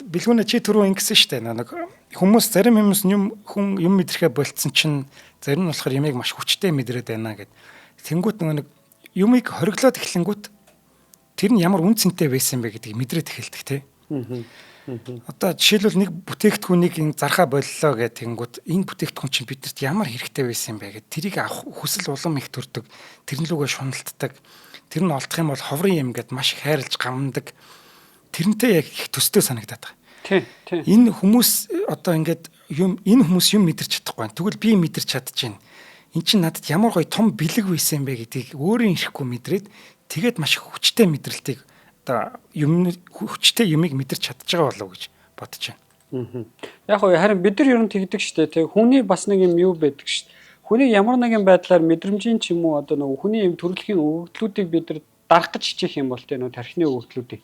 бэлгүүнэ чи түрүү ингэсэн шүү дээ. Нэг хүмүүс зарим хүмүүс хүн юм мэдрэхэ болцсон чинь зарим нь болохоор ямиг маш хүчтэй мэдрээд байна гэд. Тэнгүүт нэг юмыг хориглоод эхлэнгүүт тэр нь ямар үн цэнтэй байсан бэ гэдгийг мэдрээд эхэлдэг тий. Одоо жишээлбэл нэг бүтээгдэхүүнийг зархаа боллоо гэх тэнгүүт энэ бүтээгдэхүүн чинь бидэрт ямар хэрэгтэй байсан бэ гэд тэрийг авах хүсэл улам их төрдөг. Тэрнлүүгээ шуналтдаг. Тэр нь олдох юм бол ховрын юм гэд маш их хайрлаж гамдаг. Тэрнтэй яг их төстэй санагдаад байгаа. Тийм. Энэ хүмүүс одоо ингээд энэ хүмүүс юм мэдэрч чадахгүй. Тэгвэл би мэдэрч чадчихээн. Эн чинь надад ямар гоё том бэлэг байсан бэ гэдгийг өөрөө ирэхгүй мэдрээд тэгээд маш их хүчтэй мэдрэлтийг одоо хүчтэй юмыг мэдэрч чадж байгаа болов уу гэж бодож байна. Яг гоо харин бид нар ер нь тэгдэг штэ тий. Хүний бас нэг юм юу байдаг штэ. Хүний ямар нэгэн байдлаар мэдрэмжийн ч юм уу одоо нэг хүний юм төрөлхийн өгөгдлүүдийг бид нар дарах гэж хичээх юм бол тий нэг тархины өгөгдлүүдийг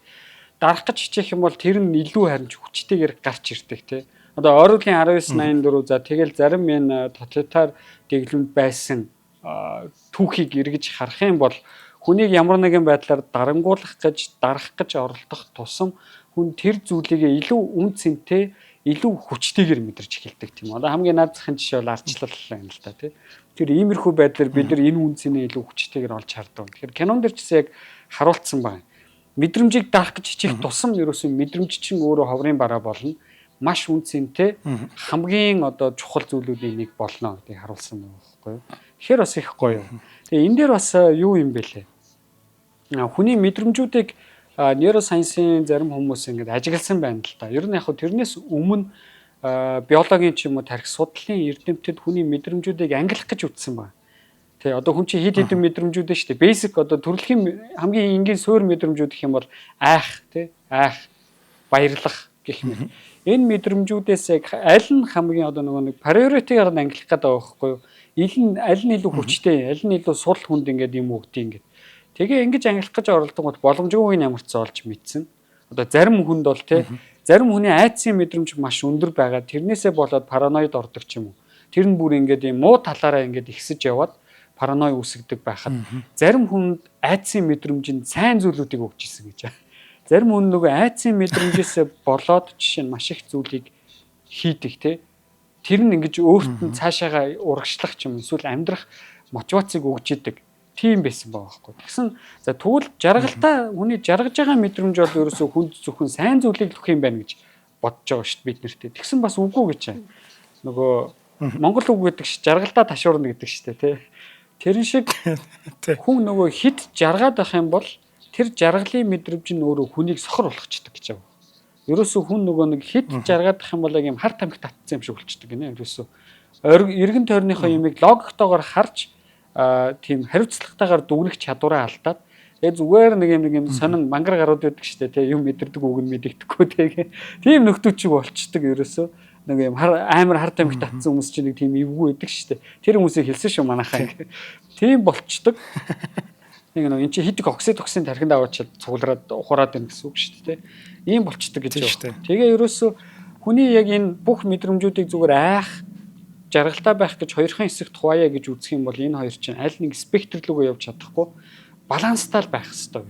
дарах гэж хичээх юм бол тэр нь илүү харин хүчтэйгээр гарч ирдэг тий. Одоо ойролцоогын 1984 за тэгэл зарим энэ тоталитар дэглэмд байсан түүхийг эргэж харах юм бол хүнийг ямар нэгэн байдлаар дарангуулах гэж дарах гэж оролдох тусам хүн тэр зүйлийг илүү үн цэнтэй илүү хүчтэйгээр мэдэрч эхэлдэг тийм. Одоо хамгийн наад захын жишээ бол арчлал юм л та тий. Тэр иймэрхүү байдлаар бид нар энэ үн цэнийг илүү хүчтэйгээр олж хардаг. Тэгэхээр кинон дэр ч гэсэн яг харуулсан байна. Мэдрэмжийг дарах гэж хичээх тусам ерөөсөн мэдрэмж чинь өөрөө ховрын бараа болно. маш үнцэнтэй хамгийн одоо чухал зүйлүүдийн нэг болно гэдгийг харуулсан байна байхгүй юу. Тэгэхээр бас их гоё. Тэгээ энэ дээр бас юу юм бэлээ. Хүний мэдрэмжүүдийг нейросайенсийн зарим хүмүүс ингэж ажигласан байна л та. Ер нь яг тэрнээс өмнө биологийн ч юм уу тархи судлалын эрдэмтэд хүний мэдрэмжүүдийг ангилах гэж үзсэн байна. Тэ одоо хүн чинь хэд хэдэн мэдрэмжүүд нь шүү дээ. Basic одоо төрөлхийн хамгийн энгийн суурь мэдрэмжүүд гэх юм бол айх, айх, баярлах гэх мэт. Энэ мэдрэмжүүдээс яг аль нь хамгийн одоо нэг priority-гаар ангилах гэдэг байгаа байхгүй юу? Аль нь илүү хүчтэй, аль нь илүү сул хүнд ингээд юм өгдөг ингээд. Тэгээ ингэж ангилах гэж оролдсон гот боломжгүй ямар ч зоолж мэдсэн. Одоо зарим хүнд бол зарим хүний айдсын мэдрэмж маш өндөр байгаа. Тэрнээсээ болоод параноид ордог ч юм уу. Тэр нь бүр ингээд юм муу талаараа ингээд ихсэж яваад параной үүсгдэг байхад зарим хүнд айдсын мэдрэмж нь сайн зүйлүүдийг өгч ирсэн гэж байна. Зарим хүн нөгөө айдсын мэдрэмжээс болоод жишээ нь маш их зүйлийг хийдэг те. Тэр нь ингэж өөрт нь цаашаага урагшлах ч юм эсвэл амьдрах мотивацийг өгж идэг. Тийм байсан байгаа байхгүй. Тэгсэн за тэгвэл жаргалтаа хүний жаргаж байгаа мэдрэмж бол ерөөсөө хүнд зөвхөн сайн зүйлийг өгөх юм байна гэж бодож байгаа шүү дээ бид нарт. Тэгсэн бас үгүй гэж байна. Нөгөө Монгол үг гэдэг чинь жаргалтаа ташуурна гэдэг шүү дээ те. Тэрэн шиг хүн нөгөө хит жаргаад байх юм бол тэр жаргалын мэдрэмж нь өөрөө хүнийг сохор болгочдөг гэж байна. Ерөөсөө хүн нөгөө нэг хит жаргаад байх юм бол яг юм хар тамхи татсан юм шиг болчдөг гинэ. Ерөөсөө эргэн тойрныхоо юмыг логиктойгоор харж тийм хариуцлагатайгаар дүгнэх чадвараа алдаад тэгээ зүгээр нэг юм сонин мангар гарууд байдаг шүү дээ. Юм мэдэрдэг үг нь мэдэгдэхгүй тэгээ. Тийм нөхдөөчиг болчдөг ерөөсөө. Нэг юм амар хар тамхи татсан хүмүүс чинь нэг тийм эвгүй байдаг шүү дээ. Тэр хүмүүсийг хэлсэн шүү манайхаа. Тийм болчдөг. Нэг эн чи хитэг оксид тархинд аваачаад цуглараад ухраад байна гэсэн үг шүү дээ. Ийм болчдөг гэж байна. Тэгээ ерөөсөө хүний яг энэ бүх мэдрэмжүүдийг зүгээр айх жаргалтай байх гэж хоёрхан хэсэгт хуваая гэж үзэх юм бол энэ хоёр чинь аль нэг спектр рүүгээ явж чадахгүй баланстай байх хэрэгтэй.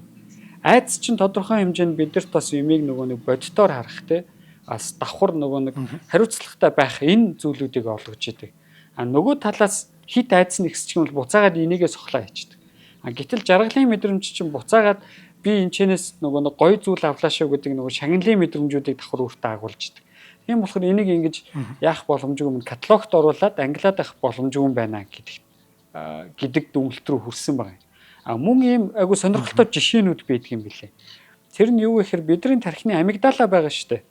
Айдас чинь тодорхой хэмжээнд бидэрт бас юмыг нөгөө нэг бодитоор харах те бас давхар нөгөө нэг хариуцлагатай байх энэ зүйлүүдийг олгож идэг. Нөгөө талаас хит айдас нь ихсчих юм бол буцаагаад энийгээ сохлоо хийдэг. Гэтэл жаргалын мэдрэмж чинь буцаагаад би энэ чэнэс нөгөө нэг гоё зүйл авлаа шүү гэдэг нөгөө шагналын мэдрэмжүүдийг давхар өөртөө агуулж идэг. Тийм болохоор энийг ингэж яах боломжгүй юм каталогт оруулаад ангилаад авах боломжгүй байна гэдэг дүгнэлт рүү хүрсэн байна. Мөн ийм айгу сонирхолтой жишээнүүд байдаг юм билээ. Тэр нь юу гэхээр бидний тархины амигдала байгаа шүү дээ.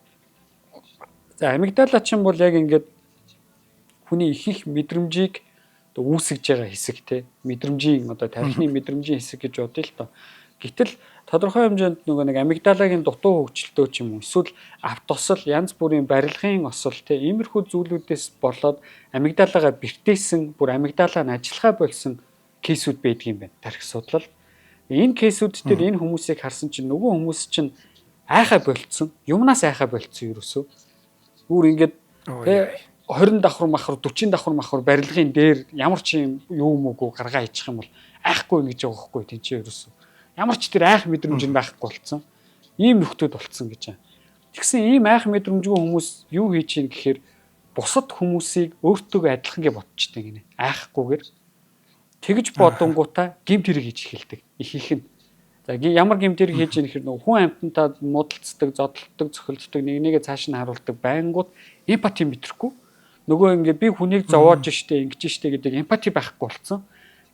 За амигдала чинь бол яг ингээд хүний их мэдрэмжийг үүсгэж байгаа хэсэг те мэдрэмжийн одоо тархины мэдрэмжийн хэсэг гэж бодъё л доо. Гэтэл тодорхой хэмжээнд нөгөө нэг амигдалагийн дутуу хөгжилтөө ч юм уу эсвэл автосол янз бүрийн барилгын осол те иймэрхүү зүйлүүдээс болоод амигдалагаа бэртээсэн бүр амигдалаа нь ажиллахаа болсон кейсүүд байдаг юм байна тархи судлал. Энэ кейсүүд дээр энэ хүмүүсийг харсан чинь нөгөө хүмүүс чинь айхаа болцсон юмнаас айхаа болцсон ерөөсөө бүр ингээд 20 давхар махар 40 давхар махар барилгын дээр ямар ч юм юу мөөгөө гаргаа хийчих юм бол айхгүй гэж байгаа байхгүй тийм чи ерөөсөө ямар ч тэр айх мэдрэмж нь байхгүй болцсон ийм нөхдүүд болцсон гэж байна. Тэгсэн ийм айх мэдрэмжгүй хүмүүс юу хийж ийн гэхээр бусад хүмүүсийг өөртөө адилхан гэж бодчихдаг гинэ айхгүйгээр тэгж бодонгуудаа гэмт хэрэг хийж эхэлдэг их нь. За ямар гэмт хэрэг хийж ийн гэхээр хүн амьтантаа муудалцдаг, зодтолдог, цохилддог нэгнийгээ цааш нь харуулдаг байнгут эмпати мэдрэхгүй. Нөгөө ингээд би хүнийг зовоож штэ ингэж штэ гэдэг эмпати байхгүй болцсон.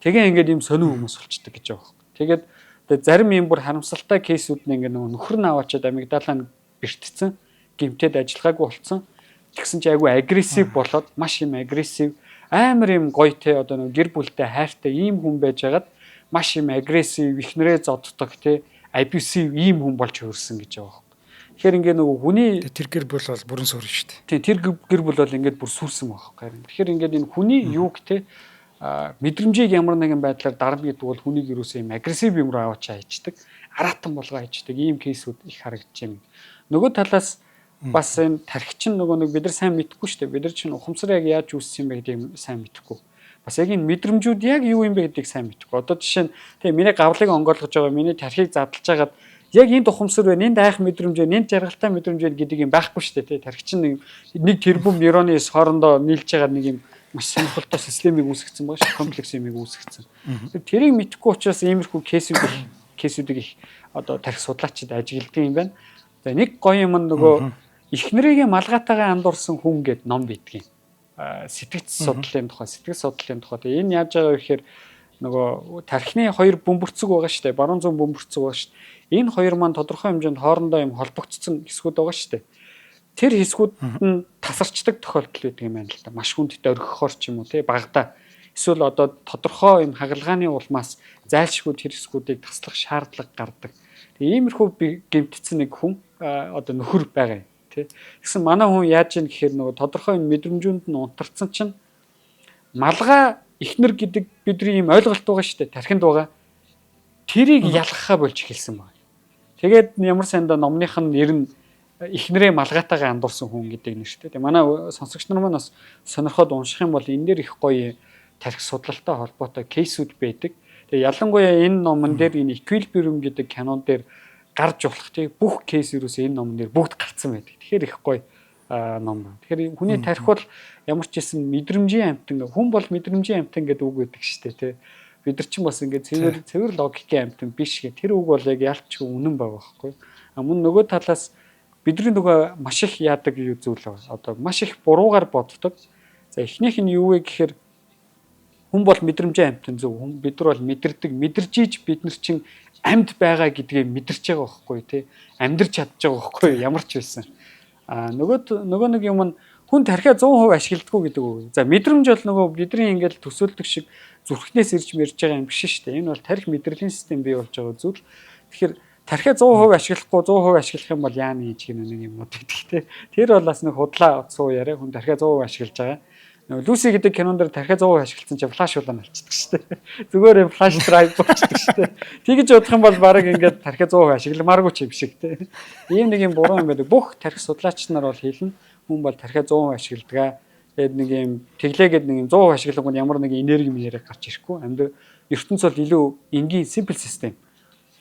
Тэгээ ингээд ийм сонин хүмүүс болчдөг гэж байгаа юм. Тэгээд зарим юм бүр харамсалтай кейсүүд нь ингээд нөгөө нөхөр нь аваачаад амигдалаа нь бэртцсэн, гэмтээд ажиллагаагүй болцсон. Тэгсэн чи айгүй агрессив болоод маш юм агрессив амар юм гоё те одоо нөгөө гэр бүлтэй хайртай ийм хүн байжгаад маш юм агрессив ихнэрээ зоддог те абьюсив ийм хүн болж хөрсөн гэж байгаа. Тэгэхээр ингээд нөгөө хүний тэр гэр бүл бол бүрэн суурь шүү дээ. Тийм тэр гэр бүл бол ингээд бүр сүрсэн байгаа юм. Тэгэхээр ингээд энэ хүний юуг те мэдрэмжийг ямар нэгэн байдлаар дарна гэдэг бол хүнийг юусоо юм агрессив юм руу аваачаа хийдэг. Аратан болгоо хийдэг. Ийм кейсүүд их харагдаж байна. Нөгөө талаас бас энэ тархичин нөгөө нэг бид нар сайн мэдэхгүй шүү дээ. Бид нар чинь ухамсар яг яаж үүссэн юм бэ гэдгийг сайн мэдэхгүй. Бас яг энэ мэдрэмжүүд яг юу юм бэ гэдгийг сайн мэдэхгүй. Одоо жишээ нь тийм миний гавлыг онгойлгож байгаа, миний тархийг задлаж байгаад яг энд ухамсар байна, энд айх мэдрэмж байна, энд жаргалтай мэдрэмж байна гэдэг юм байхгүй шүү дээ. Тархичин нэг тэрбум нейроны хоорондоо нийлж байгаа нэг юм маш сонирхолтой системийг үүсгэсэн байгаа шүү, комплекс юмыг үүсгэсэн. Тэрийг мэдэхгүй учраас иймэрхүү кейсүүдийг их одоо тархи судлаачид ажигладаг юм байна. За нэг гоё юм нөгөө эхнэрийн малгайтайгаа андуурсан хүн гэд ном битгий. Сэтгэц судлалын тухай, сэтгэл судлалын тухай. Тэгээ энэ яаж байгаа вэ гэхээр нөгөө тархины хоёр бөмбөрцөг байгаа шүү дээ. Баруун зүүн бөмбөрцөг байгаа шүү дээ. Энэ хоёр маань тодорхой хэмжээнд хоорондоо юм холбогдсон хэсгүүд байгаа шүү дээ. Тэр хэсгүүд нь тасарчдаг тохиолдол байдаг юм байна л да. Маш хүндтэй орхихоор ч юм уу тий багада. Эсвэл одоо тодорхой юм хагалгааны улмаас зайлшгүй тэр хэсгүүдийг таслах шаардлага гардаг. Тэгээ иймэрхүү гэмтцэн нэг хүн одоо нөхөр байгаа юм тий. Тэгсэн манай хүн яаж ийн гэхээр нөгөө тодорхой мэдрэмжүүнд нь унтарсан чинь малгай эхнэр гэдэг бидний ийм ойлголт байгаа шүү дээ. Тархинд байгаа. Тэрийг ялгахаа болж эхэлсэн байна. Тэгээд ямар санда номных нь нэр нь эхнэрээ малгайтайгаа андуурсан хүн гэдэг нэр шүү дээ. Манай сонсогч нар маань бас сонирхоод унших юм бол энэ дээр их гоё тархи судлалтай холбоотой кейсүүд байдаг. Тэгээ ялангуяа энэ номон дээр энэ Equilibrium гэдэг кинон дээр гарч болох тий бүх кейс юус энэ номон дээр бүгд гарцсан байдаг. Тэгэхээр их гоё ном байна. Тэгэхээр хүний тархи бол ямар ч гэсэн мэдрэмжийн амтан, хүн бол мэдрэмжийн амтан гэдэг үг байдаг шүү дээ тий. Бид нар ч бас ингээд цэвэр логикийн амтан биш гэх тэр үг бол яг ялч үнэн байгаа байхгүй. Мөн нөгөө талаас бидний нөгөө маш их яадаг зүйл байна. Одоо маш их буруугаар боддог. За эхнийх нь юу вэ гэхээр хүн бол мэдрэмжийн амтан зөв. Бид нар бол мэдэрдэг, мэдэржиж бид нар чинь амьд байгаа гэдгээ мэдэрч байгаа байхгүй тий. Амьдарч чадж байгаа байхгүй ямар ч байсан. Нөгөө нэг юм нь хүн тархиа 100% ашигладаггүй гэдэг үг. За мэдрэмж бол нөгөө бидний ингээд төсөөлдөг шиг зүрхнээс ирж мэрж байгаа юм биш шүү дээ. Энэ бол тархи мэдрэлийн систем бий болж байгаа зүйл. Тэгэхээр тархиа 100% ашиглахгүй 100% ашиглах юм бол яана хийж гэнэ нэг юмуд гэдэг тий. Тэр бол бас нэг худлаа утсуу яриа хүн тархиа 100% ашиглаж байгаа. Люси гэдэг кинон дээр тархиа 100% ашигласан чинь флаш улаан алцдаг шүү дээ. Зүгээр юм флаш драйв болчихдог шүү дээ. Тэгэж бодох юм бол баг ингээд тархиа 100% ашигламааргүй ч юм шиг тий. Ийм нэг юм буруу юм байдаг. Бүх тархи судлаач нар бол хэлнэ хүн бол тархиа 100% ашигладаг. Тэгээд нэг юм тэглээгээд нэг юм 100% ашиглах нь ямар нэг энерги мэрэг гарч ирэхгүй. Амьд ертөнц бол илүү энгийн simple system.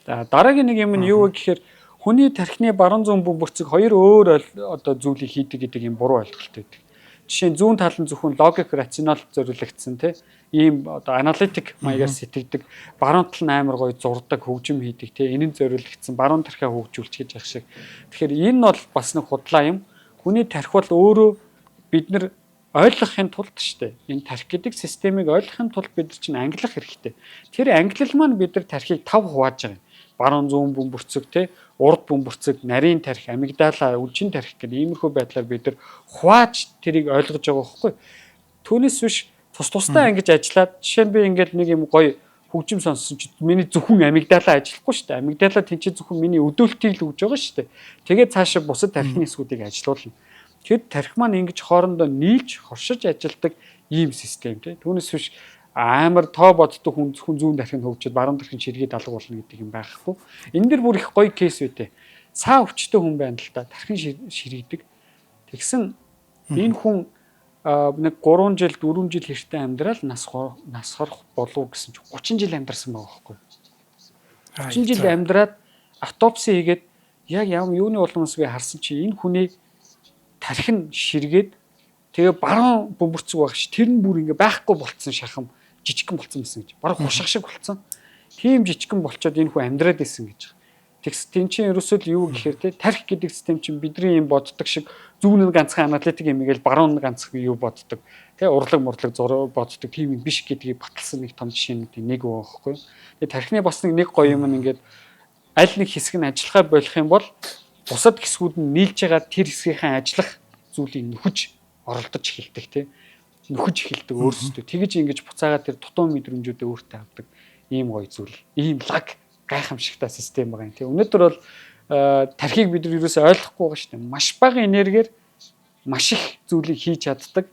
Дараагийн нэг юм нь юу вэ гэхээр хүний тархины баруун зүүн бөмбөрцөг хоёр өөр одоо зүйлийг хийдэг гэдэг юм буруу ойлголт байдаг. Жишээ нь зүүн тал нь зөвхөн логик, рационал зориулагдсан тийм ийм одоо аналитик маягаар сэтгэдэг, баруун тал нь амар гоё зурдаг, хөгжим хийдэг тийм энэнд зориулагдсан баруун тархиа хөгжүүлж гэж ах шиг. Тэгэхээр энэ бол бас нэг худлаа юм. Хүний тархи бол өөрөө бид нар ойлгохын тулд штэ энэ тархи гэдэг системийг ойлгохын тулд бид нар чинь ангилах хэрэгтэй. Тэр ангилал маань бид нар тархийг 5 хувааж байгаа юм. Баруун зүүн бөмбөрцөг тий урд бөмбөрцөг нарийн тархи амигдала үлжин тархи гэх иймэрхүү байдлаар бид нар хувааж тэрийг ойлгож байгаа байхгүй. Түүнээс биш тусдаа ингэж ажиллаад жишээ нь би ингээд нэг юм гоё хөгжим сонссон чи миний зөвхөн амигдала ажиллахгүй шүү дээ. Амигдала тэнцээ зөвхөн миний өдөөлтийг л өгж байгаа шүү дээ. Тэгээд цаашаа бусад тархины хэсгүүдийг ажилуулна. Тэгэд тархи маань ингэж хоорондоо нийлж хоршиж ажилдаг ийм систем тий. Түүнээс биш амар тоо боддог хүн зүүн тархинд хөгжиж баруун тархинд ширгээд алга болно гэдэг юм байхгүй. Энэ дэр бүр их гоё кейс үүтэй. Цаа өвчтэй хүн байна л да. Тархин ширийдэг. Тэгсэн энэ хүн нэг 3 жил 4 жил хэртэ амьдрал нас хорох болов гэсэн чинь 30 жил амьдарсан байгаа байхгүй. 30 жил амьдраад автопси хийгээд яг юуны улмаас би харсан чи энэ хүний тархин ширгээд тэгээ баруун бөмбөрцөг байх ш тэр нь бүр ингээ байхгүй болцсон шахам жижигхэн болцсон гэсэн гэж. Баруун хушах шиг болцсон. Тийм жижигхэн болчоод энэ хүн амьдраад исэн гэж. Тэгс тийм чинь ерөөсөө л юу гэхээр те тархи гэдэг систем чинь бидний юм боддог шиг зүүн нь ганцхан аналитик юм гээл баруун нь ганцхан юу боддог. Тэ урлаг зураг боддог тийм юм биш гэдгийг баталсан нэг том жишээнүүд нэг байгаа байхгүй. Тэгээ тархины бас нэг гоё юм ингээд аль нэг хэсэг нь ажиллахаа болох юм бол бусад хэсгүүд нь нийлж байгаа тэр хэсгийнхээ ажиллах зүйлийг нөхөж оролдож эхэлдэг тий. Нөхөж эхэлдэг өөрсдөө. Тэгэж ингэж буцаагаад тэр дутуу мэдрэмжүүдээ өөртөө авдаг ийм гоё зүйл. Ийм лаг гайхамшигтай систем байгаа юм тий. Өнөөдөр бол тархийг бид нар ерөөсөй ойлгохгүй байгаа шүү дээ. Маш бага энергиэр маш их зүйлийг хийж чаддаг.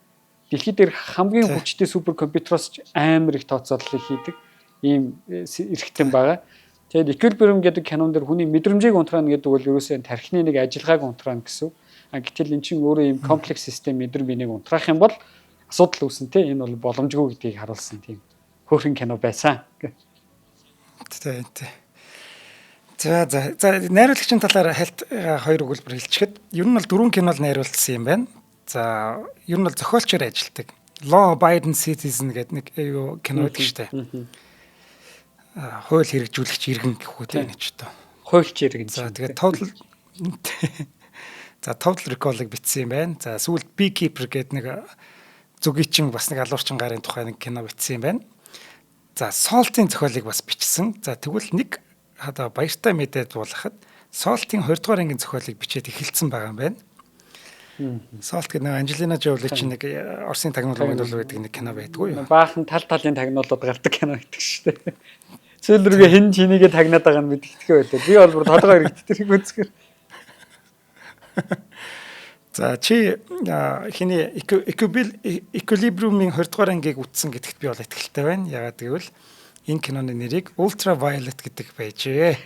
Дэлхийд дээрх хамгийн хүчтэй суперкомпьютероос амар их тооцооллыг хийдэг ийм эрхтэн байгаа. Тэгээд Equilibrium гэдэг кинон дээр хүний мэдрэмжийг унтраана гэдэг бол ерөөсөө тархины нэг ажиллагааг унтраана гэсэн. Гэтэл эн чинь өөрөө ийм комплекс систем мэдрэмж бинийг унтраах юм бол асуудал үүснэ те. Энэ бол боломжгүй гэдгийг харуулсан тийм хөөрхөн кино байсан. Тэ. За найруулагчийн талаар хальт хоёр өгүүлбэр хэлчихэд ер нь бол 4 кинол найруулсан юм байна. За ер нь бол зохиолчоор ажилладаг. Law Abiding Citizen гэдэг нэг кино байдаг шүү дээ. Хууль хэрэгжүүлэгч иргэн гэх үү тийм ч одоо. Хуульч иргэн. За тэгээд За Total Recall-ыг бичсэн юм байна. За сүүлд Beekeeper гэдэг нэг зүгийчин бас нэг алуурчин гарын тухай нэг кино бичсэн юм байна. За Salt-ийн зохиолыг бас бичсэн. За тэгвэл нэг одоо баяртай мэдээд буулгахад Salt-ийн 20 дугаар ангийн зохиолыг бичээд эхэлсэн байгаа юм байна. Salt гэдэг нэг Angelina Jolie чинь нэг Оросын тагнуулгын дул байдаг нэг кино байдгүй юу? Баахан талын тагнуулууд гардаг кино байдаг шүү дээ. Сүүл рүүгээ хэн чинийгээ тагнаад байгаа нь мэддэхээ байлаа. Би бол бүр тодорхой хэрэгтэрийг үзэхээр. За чи хиний Equilibrium-ийн 20 дугаар ангийг үзсэн гэдэгт би бол итгэлтэй байна. Ягаад гэвэл энэ киноны нэрийг Ultraviolet гэдэг байжээ.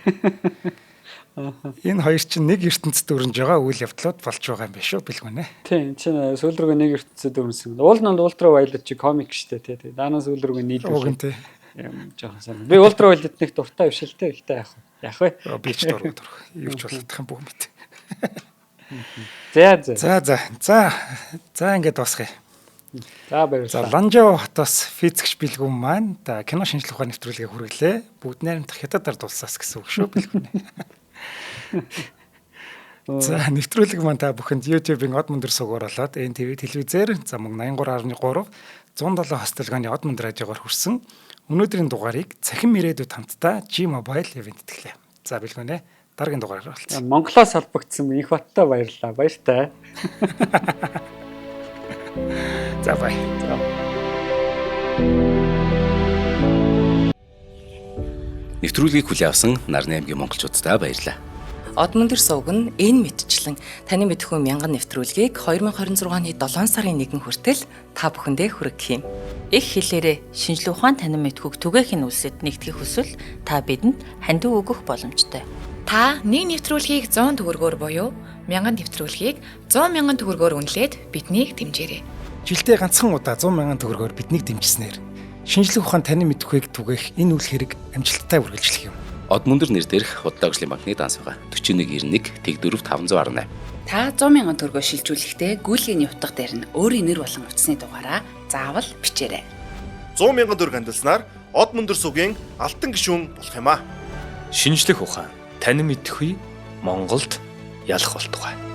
Энэ хоёр чинь нэг ертөнцид өрнж байгаа үйл явдлууд болж байгаа юм биш үү бэлгүнэ. Тийм чинь сүүл рүүгээ нэг ертөнцид өрнсөн. Уул нь Ultraviolet чи комик шүү дээ тий. Даанаас сүүл рүүгээ нийлүүлээ. Юм жоохон сайн. Би Ultraviolet нэг дуртай биш л дээ. Ихтэй яах вэ? Би ч дургу. Юу ч болох юм бүх мэт. За ингээд дуусгая. За баярлалаа. За Ланжао хотоос физикч бэлгүн маань та кино шинжилгээ ухааны нэвтрүүлгээ хүргэлээ. Бүгд найрамдах хятад ард улсаас гэсэн үг шүү бэлгүн. За нэвтрүүлэг маань та бүхэнд YouTube-ийн Од Мөндөр сугаар болоод NTV телевизээр замаг 83.3 170 хостолгооны Од Мөндөр радиогоор хүрсэн. Өнөөдрийн дугаарыг цахим ирээдүйд хамтдаа G-Mobile event итгэлээ. За бэлгүнэ. Дараагийн дугаараар болцсон. Монголоос холбогдсон их баттай баярлалаа. Баяртай. За бай. Нэвтрүүлгийг хүлээн авсан Нарны аймгийн монголчуудаа баярлалаа. Од Мөндөр сувг нь энэ мэдчлэн таны мэдхүйн мянган нэвтрүүлгийг 2026 оны 7 сарын 1 хүртэл та бүхэндээ хүргэх юм. Их хэлээрээ шинжлэх ухаан танин мэдхүйг түгээхийн үлсэд нэгтгэх хүсвэл та бидэнд хандив өгөх боломжтой. Та нэг нэвтрүүлгийг 100 төгрөгөөр буюу 1000 нэвтрүүлгийг 100 мянган төгрөгөөр үнэлээд биднийг дэмжээрэй. Жилдээ ганцхан удаа 100 мянган төгрөгөөр биднийг дэмжснээр шинжлэх ухаан танин мэдхүйг түгээх энэ үйл хэрэг амжилттай үргэлжлэх юм. Од Мөндөр нэр дээрх Худлаа хөгжлийн банкны данс байгаа 4191 Тэг 4 518. Та 100 мянган төгрөгөөр шилжүүлэхдээ гүйлгээний утга дээр нь өөрийн нэр болон утасны дугаараа заавал бичээрэй. 100 мянган төгрөг хандалснаар Од Мөндөр сувгийн алтан гишүүн болох юм а. Шинжлэх ухаан танин мэдхгүй Монголд ялах болтугай.